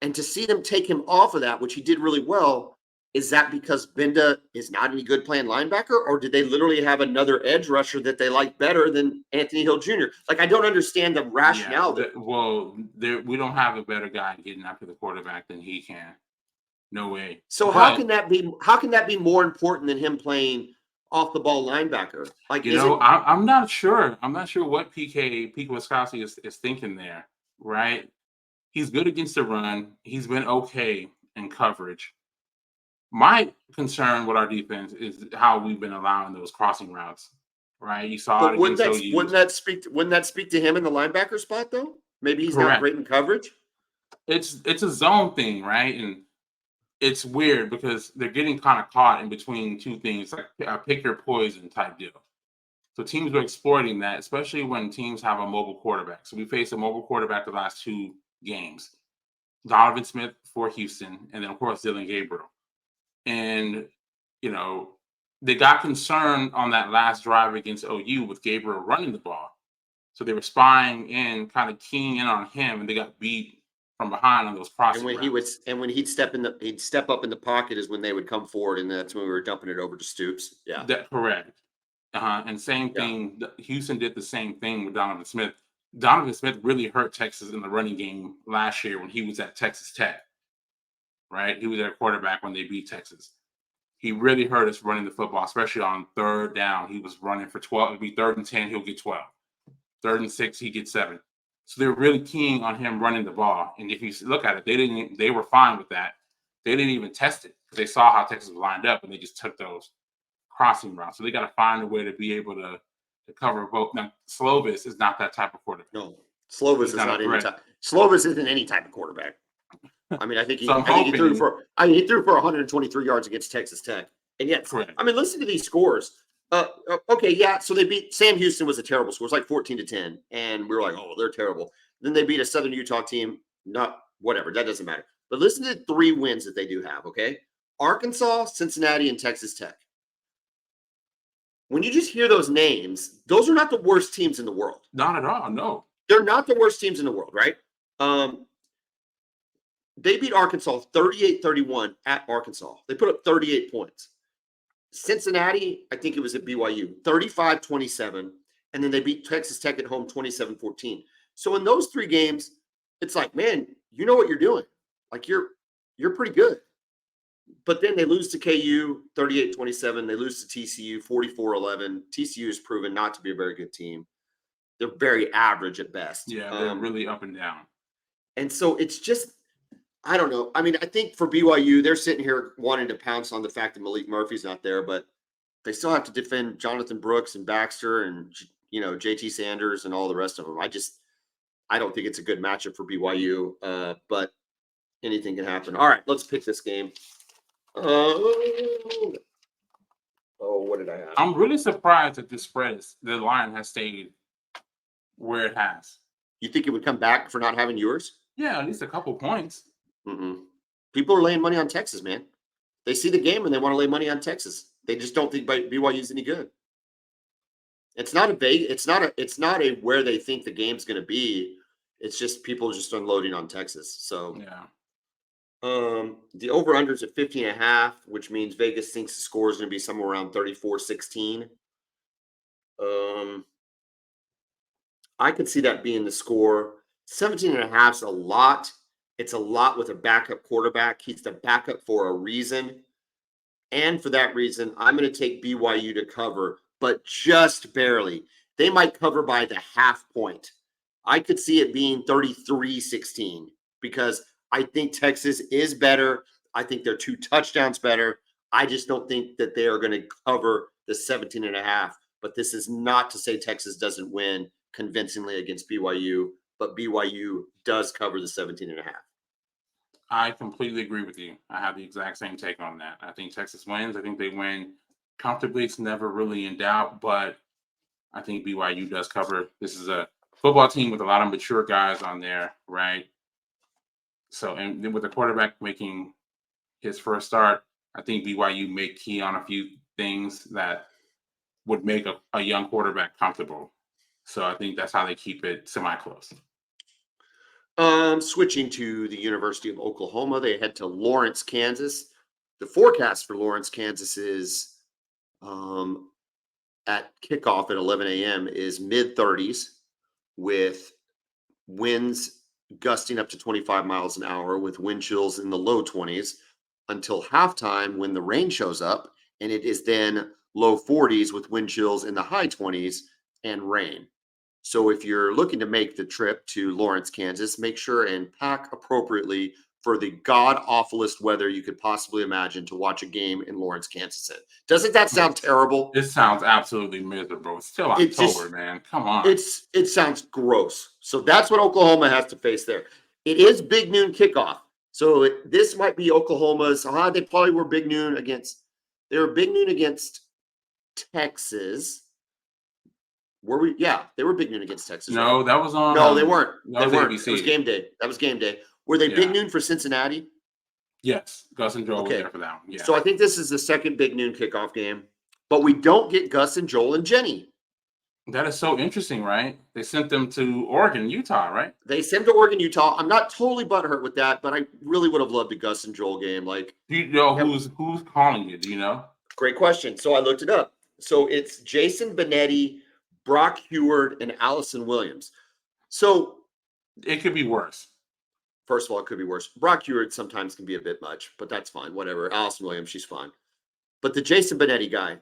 And to see them take him off of that, which he did really well, is that because Benda is not any good playing linebacker, or did they literally have another edge rusher that they like better than Anthony Hill Jr.? Like, I don't understand the rationale. We don't have a better guy getting after the quarterback than he can. No way. So how can that be? How can that be more important than him playing off the ball linebacker? Like, I'm not sure. I'm not sure what Pete Wisconsin is thinking there. Right? He's good against the run. He's been okay in coverage. My concern with our defense is how we've been allowing those crossing routes. Right? You saw it against OU. Wouldn't that speak to him in the linebacker spot though? Maybe he's not great in coverage. It's a zone thing, right? And it's weird because they're getting kind of caught in between two things, like a pick your poison type deal. So teams are exploiting that, especially when teams have a mobile quarterback. So we faced a mobile quarterback the last 2 games. Donovan Smith for Houston, and then, of course, Dylan Gabriel. And, they got concerned on that last drive against OU with Gabriel running the ball. So they were spying in, kind of keying in on him, and they got beat from behind on those crossing routes. When he'd step up in the pocket is when they would come forward, and that's when we were dumping it over to Stoops. Yeah, that's correct. And same thing. Houston did the same thing with Donovan Smith. Donovan Smith really hurt Texas in the running game last year when he was at Texas Tech. Right, he was their quarterback when they beat Texas. He really hurt us running the football, especially on 3rd down. He was running for 12. It'd be 3rd and 10, he'll get 12. 3rd and 6, he gets 7. So they're really keen on him running the ball. And if you look at it, they were fine with that. They didn't even test it because they saw how Texas was lined up and they just took those crossing routes. So they got to find a way to be able to cover both. Now, Slovis is not that type of quarterback. No, Slovis is not any type. Slovis isn't any type of quarterback. I mean, I think he threw for 123 yards against Texas Tech. And yet, I mean, listen to these scores. Okay, yeah. So they beat Sam Houston was a terrible score. It was like 14-10, and we were like, oh, they're terrible. Then they beat a Southern Utah team. Not whatever. That doesn't matter. But listen to the 3 wins that they do have. Okay, Arkansas, Cincinnati, and Texas Tech. When you just hear those names, those are not the worst teams in the world. Not at all. No, they're not the worst teams in the world, right? They beat Arkansas 38-31 at Arkansas. They put up 38 points. Cincinnati, I think it was at BYU, 35-27. And then they beat Texas Tech at home 27-14. So in those 3 games, it's like, man, you know what you're doing. Like, you're pretty good. But then they lose to KU 38-27. They lose to TCU 44-11. TCU has proven not to be a very good team. They're very average at best. Yeah, they're really up and down. And so it's just, I don't know. I mean, I think for BYU, they're sitting here wanting to pounce on the fact that Malik Murphy's not there, but they still have to defend Jonathan Brooks and Baxter and, JT Sanders and all the rest of them. I don't think it's a good matchup for BYU, but anything can happen. All right, let's pick this game. What did I have? I'm really surprised that the line has stayed where it has. You think it would come back for not having yours? Yeah, at least a couple points. People are laying money on Texas, man. They see the game and they want to lay money on Texas. They just don't think BYU is any good. It's not a big. It's not a where they think the game's going to be. It's just people just unloading on Texas. So Yeah. the over under is at 50.5, which means Vegas thinks the score is going to be somewhere around 34-16. I could see that being the score. 17.5 is a lot. It's a lot with a backup quarterback. He's the backup for a reason. And for that reason, I'm going to take BYU to cover, but just barely. They might cover by the half point. I could see it being 33-16 because I think Texas is better. I think they're 2 touchdowns better. I just don't think that they are going to cover the 17.5. But this is not to say Texas doesn't win convincingly against BYU, but BYU does cover the 17.5. I completely agree with you. I have the exact same take on that. I think Texas wins. I think they win comfortably. It's never really in doubt, but I think BYU does cover. This is a football team with a lot of mature guys on there, right? So, and then with the quarterback making his first start, I think BYU may key on a few things that would make a young quarterback comfortable. So I think that's how they keep it semi-close. Switching to the University of Oklahoma, they head to Lawrence, Kansas. The forecast for Lawrence, Kansas is at kickoff at 11 a.m. is mid 30s with winds gusting up to 25 miles an hour with wind chills in the low 20s until halftime when the rain shows up, and it is then low 40s with wind chills in the high 20s and rain. So if you're looking to make the trip to Lawrence, Kansas, make sure and pack appropriately for the god awfulest weather you could possibly imagine to watch a game in Lawrence, Kansas. Doesn't that sound terrible? This sounds absolutely miserable. It's still October, man. Come on. It sounds gross. So that's what Oklahoma has to face there. It is big noon kickoff. So this might be Oklahoma's. They probably were big noon against. They were big noon against Texas. Were we? Yeah, they were big noon against Texas. No, right? that was on. No, they weren't. They weren't. ABC. It was game day. That was game day. Were they big noon for Cincinnati? Yes, Gus and Joel were there for that one. Yeah. So I think this is the second big noon kickoff game, but we don't get Gus and Joel and Jenny. That is so interesting, right? They sent them to Oregon, Utah, right? They sent them to Oregon, Utah. I'm not totally butthurt with that, but I really would have loved the Gus and Joel game. Like, do you know who's calling you? Do you know? Great question. So I looked it up. So it's Jason Benetti, Brock Heward, and Allison Williams. So it could be worse. First of all, it could be worse. Brock Heward sometimes can be a bit much, but that's fine. Whatever. Allison Williams, she's fine. But the Jason Benetti guy,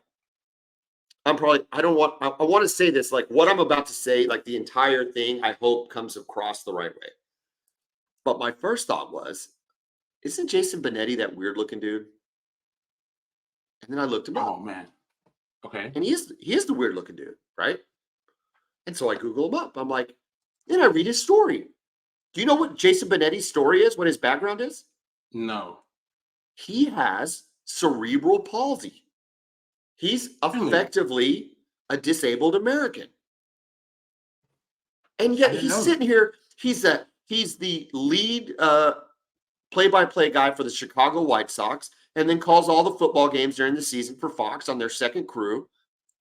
I want to say this, like what I'm about to say, like the entire thing, I hope comes across the right way. But my first thought was, isn't Jason Benetti that weird looking dude? And then I looked him up. Oh man. Okay. And he is the weird looking dude, right? And so I Google him up. I'm like, then I read his story. Do you know what Jason Benetti's story is? What his background is? No. He has cerebral palsy. He's effectively a disabled American. And yet he's sitting here. He's the lead play-by-play guy for the Chicago White Sox, and then calls all the football games during the season for Fox on their second crew.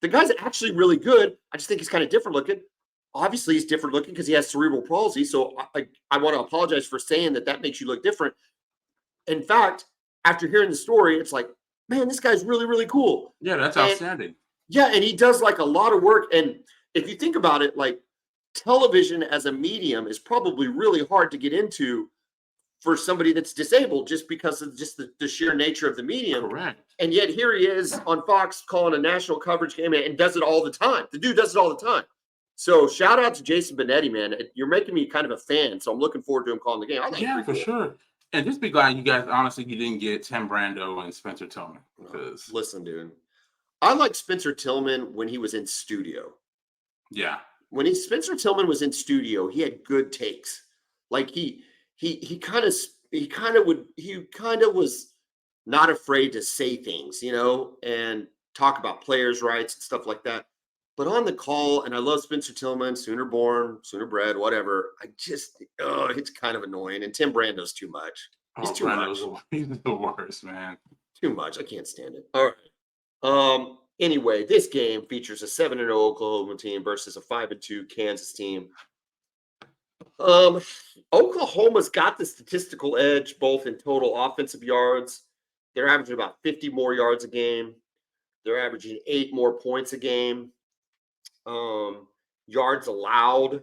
The guy's actually really good. I just think he's kind of different looking. Obviously, he's different looking because he has cerebral palsy. So I want to apologize for saying that makes you look different. In fact, after hearing the story, it's like, man, this guy's really, really cool. Yeah, that's outstanding. Yeah, and he does like a lot of work. And if you think about it, like television as a medium is probably really hard to get into for somebody that's disabled just because of just the sheer nature of the medium. Correct. And yet here he is on Fox calling a national coverage game and does it all the time. The dude does it all the time. So shout out to Jason Benetti, man. You're making me kind of a fan, so I'm looking forward to him calling the game. I think for sure. And just be glad you guys, honestly, you didn't get Tim Brando and Spencer Tillman. Because listen, dude, I like Spencer Tillman when he was in studio. Yeah. When Spencer Tillman was in studio, he had good takes. Like he kind of was not afraid to say things, and talk about players' rights and stuff like that. But on the call, and I love Spencer Tillman, Sooner born, Sooner bred, whatever. It's kind of annoying. And Tim Brando's too much. He's too much. He's the worst, man. Too much. I can't stand it. All right. Anyway, this game features a 7-0 Oklahoma team versus a 5-2 Kansas team. Um, Oklahoma's got the statistical edge both in total offensive yards. They're averaging about 50 more yards a game. They're averaging 8 more points a game. Yards allowed.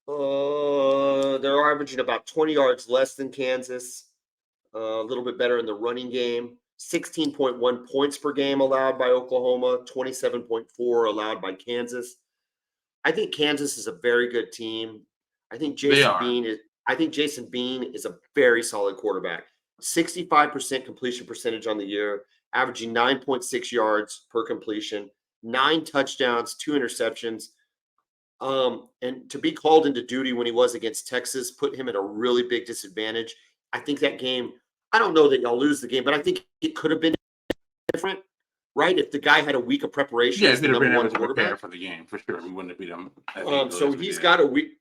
They're averaging about 20 yards less than Kansas. A little bit better in the running game. 16.1 points per game allowed by Oklahoma, 27.4 allowed by Kansas. I think Kansas is a very good team. I think They Jason are. Bean is I think Jason Bean is a very solid quarterback. 65% completion percentage on the year, averaging 9.6 yards per completion, 9 touchdowns, 2 interceptions. And to be called into duty when he was against Texas put him at a really big disadvantage. I think that game, I don't know that y'all lose the game, but I think it could have been different, right? If the guy had a week of preparation Yeah, as if the he'd have number been able one to prepare quarterback. for the game, for sure, we wouldn't have beat them as easily So as we he's did. got a week.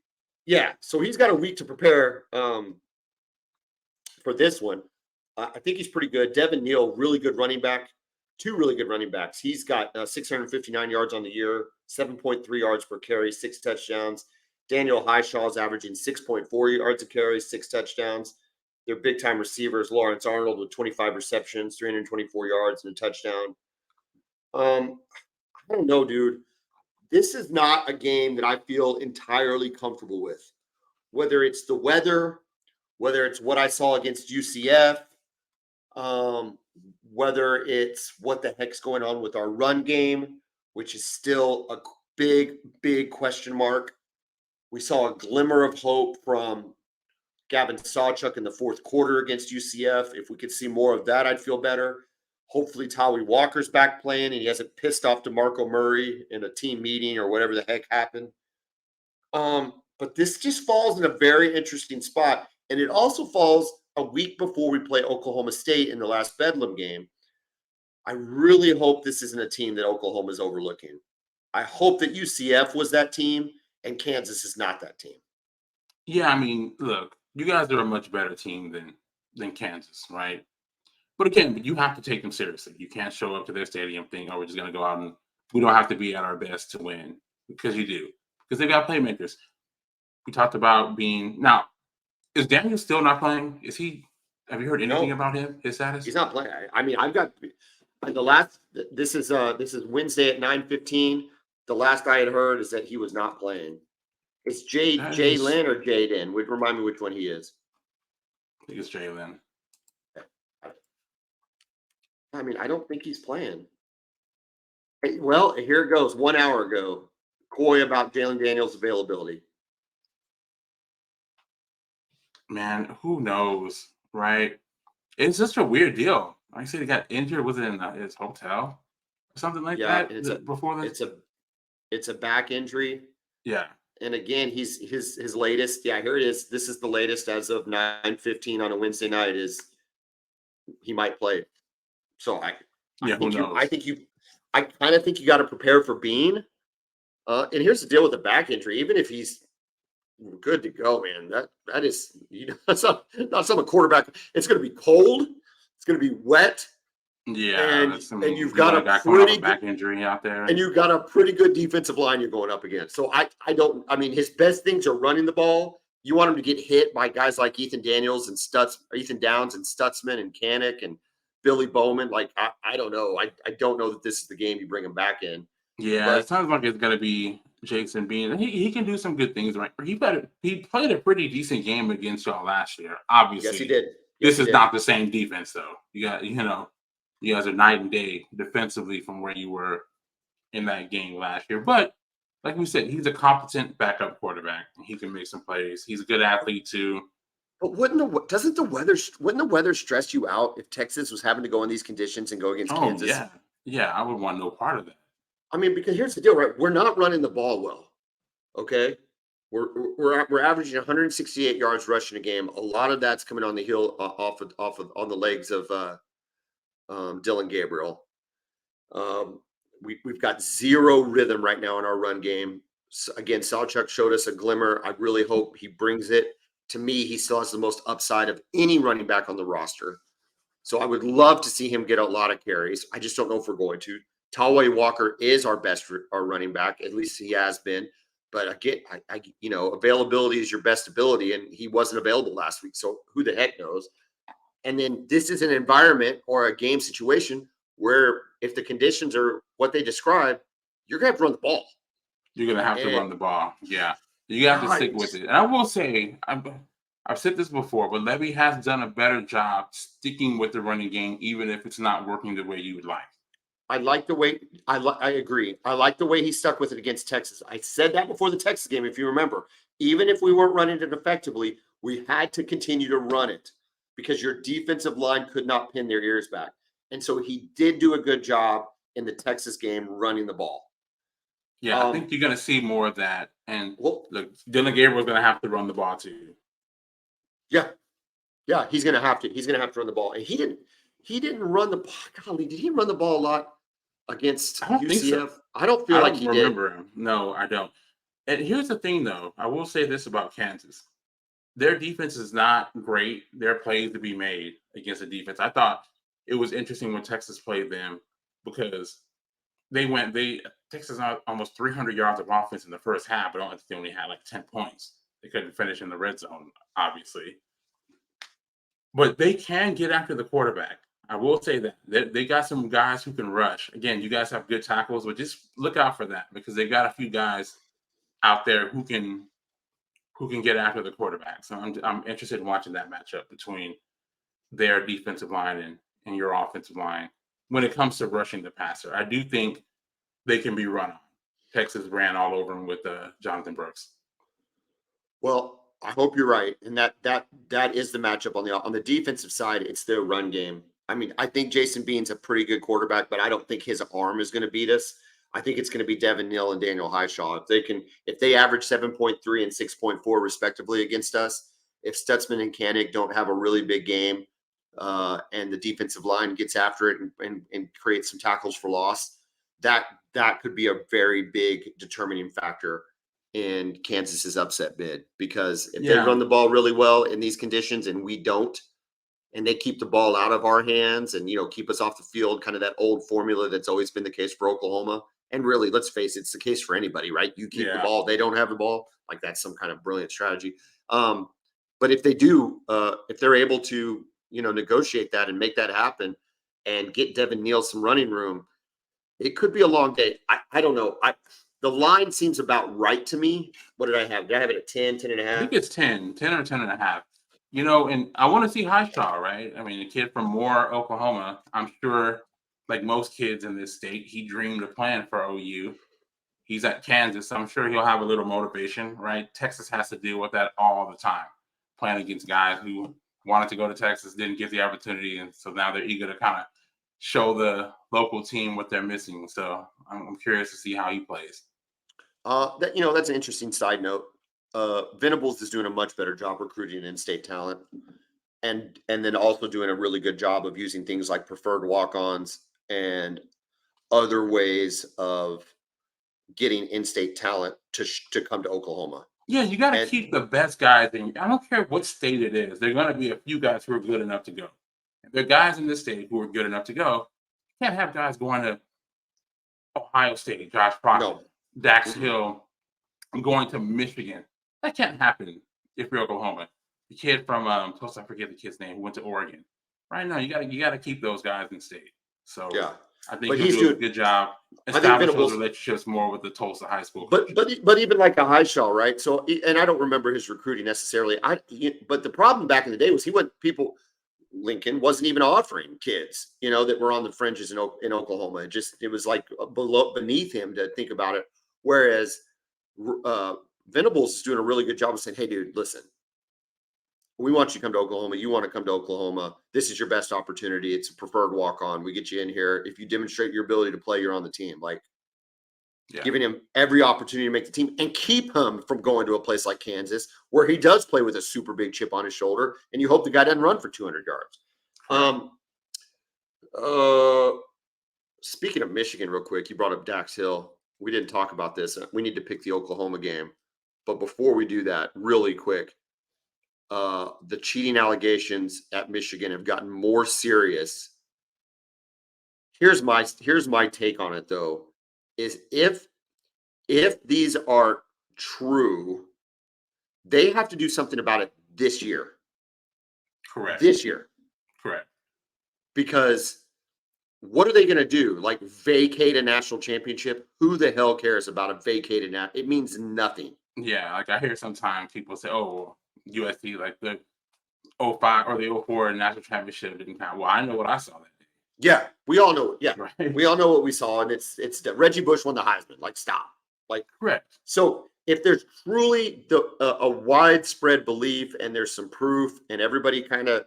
Yeah, so he's got a week to prepare for this one. I think he's pretty good. Devin Neal, really good running back. 2 really good running backs. He's got 659 yards on the year, 7.3 yards per carry, 6 touchdowns. Daniel Highshaw is averaging 6.4 yards a carry, 6 touchdowns. Their big time receivers, Lawrence Arnold with 25 receptions, 324 yards and a touchdown. I don't know, dude. This is not a game that I feel entirely comfortable with. Whether it's the weather, whether it's what I saw against UCF, um, whether it's what the heck's going on with our run game, which is still a big, big question mark. We saw a glimmer of hope from Gavin Sawchuk in the fourth quarter against UCF. If we could see more of that, I'd feel better. Hopefully, Tawee Walker's back playing and he hasn't pissed off DeMarco Murray in a team meeting or whatever the heck happened. But this just falls in a very interesting spot. And it also falls a week before we play Oklahoma State in the last Bedlam game. I really hope this isn't a team that Oklahoma is overlooking. I hope that UCF was that team and Kansas is not that team. Yeah, I mean, look, you guys are a much better team than Kansas, right? But again, you have to take them seriously. You can't show up to their stadium thinking, "Oh, we're just going to go out and we don't have to be at our best to win," because you do. Because they got playmakers. We talked about being now. Is Daniel still not playing? Is he? Have you heard anything No, about him? His he's status? not playing. I mean, I've got the last. This is Wednesday at 9:15. The last I had heard is that he was not playing. It's That Jay is, Lynn or Jaden? Would remind me which one he is. I think it's Jalen. I mean, I don't think he's playing. Hey, well, here it goes. 1 hour ago, Coy about Jalen Daniels' availability. Man, who knows, right? It's just a weird deal. Like I said, he got injured. Was it in his hotel or something like Yeah, that and before this? it's a back injury. Yeah. And again, he's his latest. Yeah, here it is. This is the latest as of 9:15 on a Wednesday night. Is he might play? So Yeah, who knows? I kind of think you got to prepare for Bean. And here's the deal with the back injury. Even if he's good to go, man, that is that's not some quarterback. It's going to be cold. It's going to be wet, Yeah, and that's, I and mean, you've you got got a a guy coming off a pretty good back injury out there. and you've got a pretty good defensive line you're going up against. So I don't. I mean, his best things are running the ball. You want him to get hit by guys like Ethan Downs and Stutzman and Kanik and Billy Bowman. Like I don't know. I don't know that this is the game you bring him back in. Yeah, it But sounds like it's gonna be Jason Bean. He can do some good things, right? He played a pretty decent game against y'all last year. yes, he Obviously, did. Yes, this he is did. not the same defense though. You guys are night and day defensively from where you were in that game last year. But like we said, he's a competent backup quarterback. He can make some plays. He's a good athlete too. But wouldn't the weather stress you out if Texas was having to go in these conditions and go against Oh Kansas? yeah. Yeah, I would want no part of that. I mean, because here's the deal, right? We're not running the ball well. Okay, we're averaging 168 yards rushing a game. A lot of that's coming on the heel off of on the legs of Dylan Gabriel. We've got zero rhythm right now in our run game. So again, Salchuk showed us a glimmer. I really hope he brings it. To me, he still has the most upside of any running back on the roster. So I would love to see him get a lot of carries. I just don't know if we're going to. Talway Walker is our best our running back. At least he has been. But again, availability is your best ability, and he wasn't available last week. So who the heck knows? And then this is an environment or a game situation where if the conditions are what they describe, you're going to have to run the ball. You're going to have to run the ball. Yeah. You have to stick with it. And I will say, I've said this before, but Levy has done a better job sticking with the running game, even if it's not working the way you would like. I like the way I agree. I like the way he stuck with it against Texas. I said that before the Texas game, if you remember. Even if we weren't running it effectively, we had to continue to run it because your defensive line could not pin their ears back. And so he did do a good job in the Texas game running the ball. Yeah, I think you're going to see more of that. And look, Dylan Gabriel's going to have to run the ball too. Yeah, he's going to have to. He's going to have to run the ball. And he didn't run the ball. Golly, did he run the ball a lot against UCF? So. I don't feel like he did. I don't remember him. No, I don't. And here's the thing, though. I will say this about Kansas. Their defense is not great. There are plays to be made against the defense. I thought it was interesting when Texas played them because Texas had almost 300 yards of offense in the first half, but they only had like 10 points. They couldn't finish in the red zone, obviously. But they can get after the quarterback. I will say that. They got some guys who can rush. Again, you guys have good tackles, but just look out for that because they got a few guys out there who can get after the quarterback. So I'm interested in watching that matchup between their defensive line and your offensive line when it comes to rushing the passer. I do think they can be run on. Texas ran all over them with Jonathan Brooks. Well, I hope you're right, and that is the matchup on the defensive side. It's their run game. I mean, I think Jason Bean's a pretty good quarterback, but I don't think his arm is going to beat us. I think it's going to be Devin Neal and Daniel Highshaw. If they average 7.3 and 6.4 respectively against us, if Stutzman and Koenig don't have a really big game, and the defensive line gets after it and creates some tackles for loss, that could be a very big determining factor in Kansas's upset bid. Because if they run the ball really well in these conditions and we don't, and they keep the ball out of our hands and keep us off the field, kind of that old formula that's always been the case for Oklahoma. And really, let's face it, it's the case for anybody, right? You keep the ball, they don't have the ball. Like that's some kind of brilliant strategy. But if they do, if they're able to, negotiate that and make that happen and get Devin Neal some running room, it could be a long day. I don't know. The line seems about right to me. What did I have? Did I have it at 10, 10 and a half? I think it's 10 or 10 and a half. And I want to see Highshaw, right? I mean, a kid from Moore, Oklahoma. I'm sure, like most kids in this state, he dreamed of playing for OU. He's at Kansas, so I'm sure he'll have a little motivation, right? Texas has to deal with that all the time, playing against guys who wanted to go to Texas, didn't get the opportunity, and so now they're eager to kind of show the local team what they're missing. So I'm curious to see how he plays. That's an interesting side note. Venables is doing a much better job recruiting in-state talent, and then also doing a really good job of using things like preferred walk-ons and other ways of getting in-state talent to come to Oklahoma. Yeah, you got to keep the best guys in. I don't care what state it is. There are going to be a few guys who are good enough to go. There are guys in this state who are good enough to go. You can't have guys going to Ohio State, Josh Proctor, Dax Hill, going to Michigan. That can't happen if you're Oklahoma. The kid from Tulsa, I forget the kid's name, who went to Oregon. Right now, you got to keep those guys in state. So I think he's doing a good job establishing those relationships more with the Tulsa high school. But even like a Highshaw, right? So, and I don't remember his recruiting necessarily. But the problem back in the day was Lincoln wasn't even offering kids, that were on the fringes in Oklahoma. It was like beneath him to think about it. Whereas Venables is doing a really good job of saying, hey, dude, listen, we want you to come to Oklahoma. You want to come to Oklahoma. This is your best opportunity. It's a preferred walk-on. We get you in here. If you demonstrate your ability to play, you're on the team. Giving him every opportunity to make the team and keep him from going to a place like Kansas where he does play with a super big chip on his shoulder, and you hope the guy doesn't run for 200 yards. Speaking of Michigan real quick, you brought up Dax Hill. We didn't talk about this. We need to pick the Oklahoma game. But before we do that, really quick, the cheating allegations at Michigan have gotten more serious. Here's my take on it though, is if these are true, they have to do something about it this year. Correct. This year. Correct. Because what are they going to do? Like vacate a national championship? Who the hell cares about a vacated It means nothing. Yeah, like I hear sometimes people say, "Oh, USC like the 05 or the 04 national championship didn't count." Well, I know what I saw that day. Yeah, we all know. Yeah, Right. we all know what we saw, and it's Reggie Bush won the Heisman. Like, stop. Like, Correct. So if there's truly a widespread belief and there's some proof and everybody kind of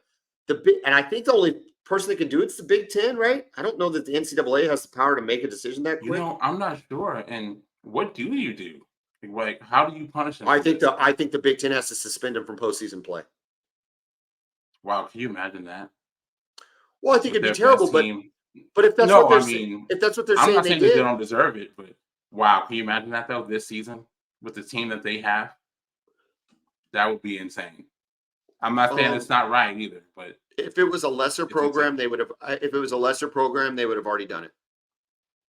and I think the only person that can do it's the Big Ten, right? I don't know that the NCAA has the power to make a decision that quick. I'm not sure. And what do you do? Like, how do you punish them? I think the Big Ten has to suspend them from postseason play. Wow, can you imagine that? Well, I think it'd be terrible, but if that's what they're saying, if that's what they're I'm saying, not saying that they don't deserve it, but wow, can you imagine that though this season with the team that they have? That would be insane. I'm not saying it's not right either, but if it was a lesser program, they would have. If it was a lesser program, they would have already done it.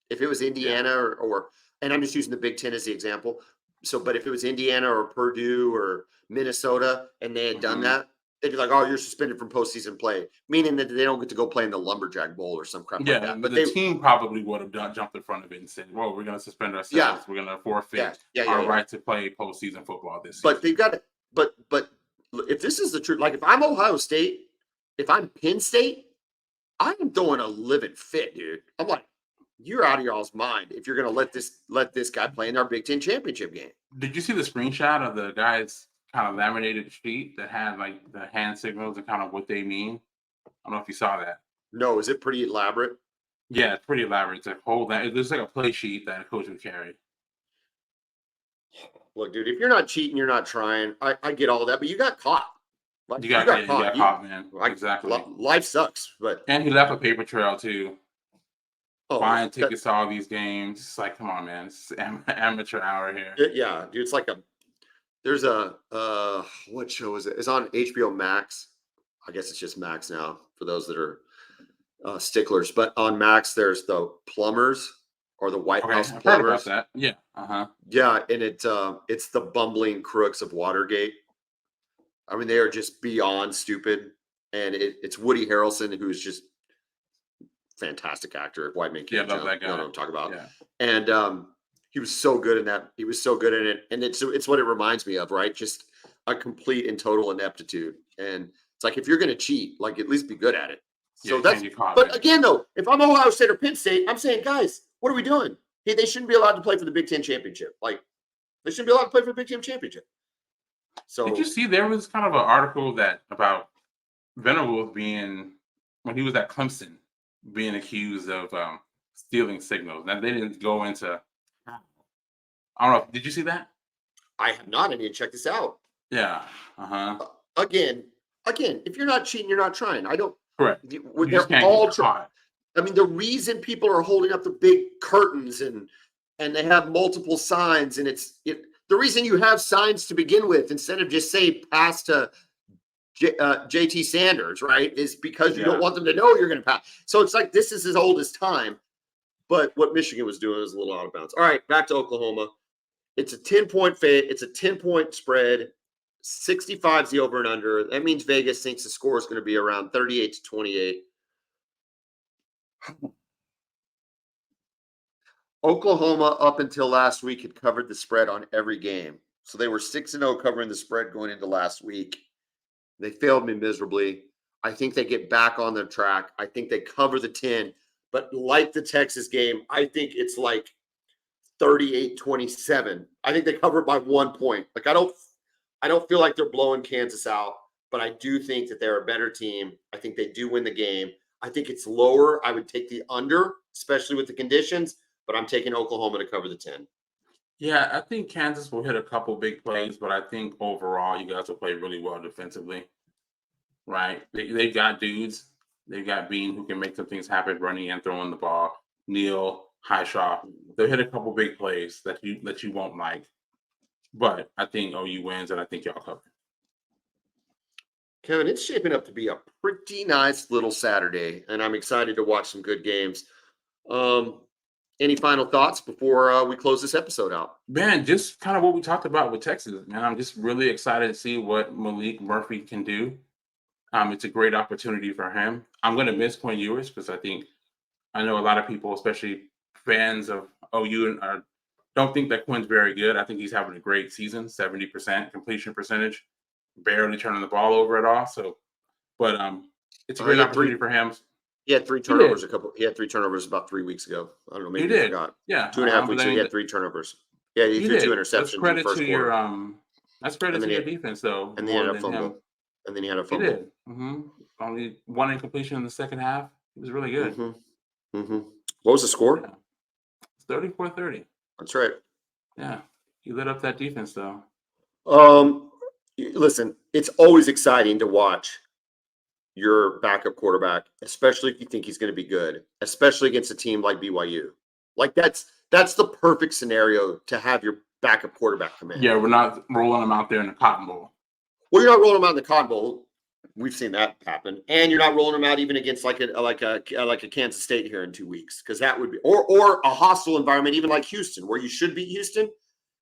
If it was Indiana or and I'm just using the Big Ten as the example. So, but if it was Indiana or Purdue or Minnesota and they had done that, they'd be like, "Oh, you're suspended from postseason play," meaning that they don't get to go play in the Lumberjack Bowl or some crap like that. But the team probably would have jumped in front of it and said, "Well, we're going to suspend ourselves. We're going to forfeit our right to play postseason football this season." But they've got it. But if this is the truth, like if I'm Ohio State, if I'm Penn State, I'm throwing a living fit, dude. I'm like, you're out of y'all's mind if you're going to let this guy play in our Big Ten championship game. Did you see the screenshot of the guy's kind of laminated sheet that had like the hand signals and kind of what they mean? I don't know if you saw that. No, is it pretty elaborate? Yeah, it's pretty elaborate. It's a whole it looks like a play sheet that a coach would carry. Look, dude, if you're not cheating, you're not trying. I get all that, but you got caught. Like, you got caught, man. Exactly. Life sucks, and he left a paper trail too. Buying tickets to all these games. It's like, come on, man. It's amateur hour here. Yeah, dude. It's like there's a what show is it? It's on HBO Max. I guess it's just Max now for those that are sticklers. But on Max, there's the Plumbers or the White House I've Plumbers. heard about that. Yeah. Yeah, and it's the bumbling crooks of Watergate. I mean, they are just beyond stupid, and it's Woody Harrelson, who's just fantastic actor. White Man Can't Jump. Love that guy. You know what I'm talking about. Yeah. And he was so good in that. He was so good in it, and it's what it reminds me of, right? Just a complete and total ineptitude. And it's like if you're going to cheat, like at least be good at it. So that's. But again, though, if I'm Ohio State or Penn State, I'm saying, guys, what are we doing? Hey, they shouldn't be allowed to play for the Big Ten championship. Like they shouldn't be allowed to play for the Big Ten championship. So did you see there was kind of an article about Venables being when he was at Clemson being accused of stealing signals. Now they didn't go into. I don't know. Did you see that? I have not. I need to check this out. Yeah. Again, if you're not cheating, you're not trying. I don't. Correct. They're all trying. I mean, the reason people are holding up the big curtains and they have multiple signs, and the reason you have signs to begin with instead of just say pass to JT Sanders, right, is because you don't want them to know you're going to pass. So it's like this is as old as time. But what Michigan was doing was a little out of bounds. All right, back to Oklahoma. It's a 10-point It's a 10-point spread. 65 is the over and under. That means Vegas thinks the score is going to be around 38-28. Oklahoma, up until last week, had covered the spread on every game. So they were 6-0 covering the spread going into last week. They failed me miserably. I think they get back on the track. I think they cover the 10. But like the Texas game, I think it's like 38-27. I think they cover it by 1 point. Like I don't feel like they're blowing Kansas out, but I do think that they're a better team. I think they do win the game. I think it's lower. I would take the under, especially with the conditions, but I'm taking Oklahoma to cover the 10. Yeah, I think Kansas will hit a couple big plays, but I think overall you guys will play really well defensively. Right? They've got dudes. They've got Bean who can make some things happen running and throwing the ball. Neal, Highshaw. They'll hit a couple big plays that you won't like. But I think OU wins, and I think y'all cover. Kevin, it's shaping up to be a pretty nice little Saturday, and I'm excited to watch some good games. Um, any final thoughts before we close this episode out? Man, just kind of what we talked about with Texas, man. I'm just really excited to see what Malik Murphy can do. It's a great opportunity for him. I'm going to miss Quinn Ewers because I know a lot of people, especially fans of OU, don't think that Quinn's very good. I think he's having a great season, 70% completion percentage, barely turning the ball over at all. So, but it's a He great had three. opportunity for him. He had 3 He did. turnovers. He had 3 turnovers about 3 weeks ago. I don't know. He Maybe you did. forgot. Yeah. 2.5 But weeks I ago, he mean, had 3 turnovers. Yeah, he he threw 2 did. interceptions in the first quarter, That's credit and then to he your had, defense, though, and then he more had a than him. fumble, and then he had a He fumble. did. Only one incompletion in the second half. He was really good. What was the score? Yeah. It's 34-30. That's right. Yeah. He lit up that defense, though. Listen, it's always exciting to watch your backup quarterback, especially if you think he's going to be good, especially against a team like BYU. Like that's the perfect scenario to have your backup quarterback come in. Yeah, we're not rolling him out there in the Cotton Bowl. Well, you're not rolling him out in the Cotton Bowl. We've seen that happen, and you're not rolling him out even against like a Kansas State here in 2 weeks, because that would be or a hostile environment, even like Houston, where you should beat Houston.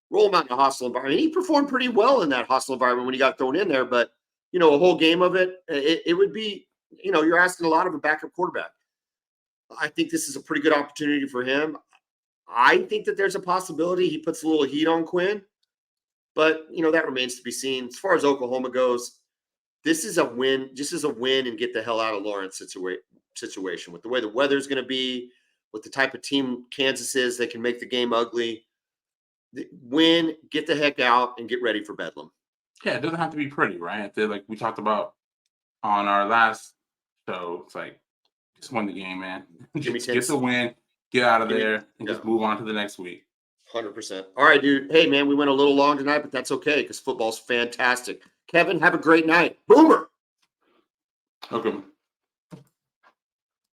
Roll him out in a hostile environment. He performed pretty well in that hostile environment when he got thrown in there, but a whole game of it would be, you're asking a lot of a backup quarterback. I think this is a pretty good opportunity for him. I think that there's a possibility he puts a little heat on Quinn, but that remains to be seen. As far as Oklahoma goes, this is a win. Just as a win and get the hell out of Lawrence situation with the way the weather's going to be, with the type of team Kansas is, they can make the game ugly. Win, get the heck out, and get ready for Bedlam. Yeah, it doesn't have to be pretty, right? Like we talked about on our last show, it's like just win the game, man. Just get the win, get out of there, and just move on to the next week. 100%. All right, dude. Hey, man, we went a little long tonight, but that's okay because football's fantastic. Kevin, have a great night. Boomer. Okay.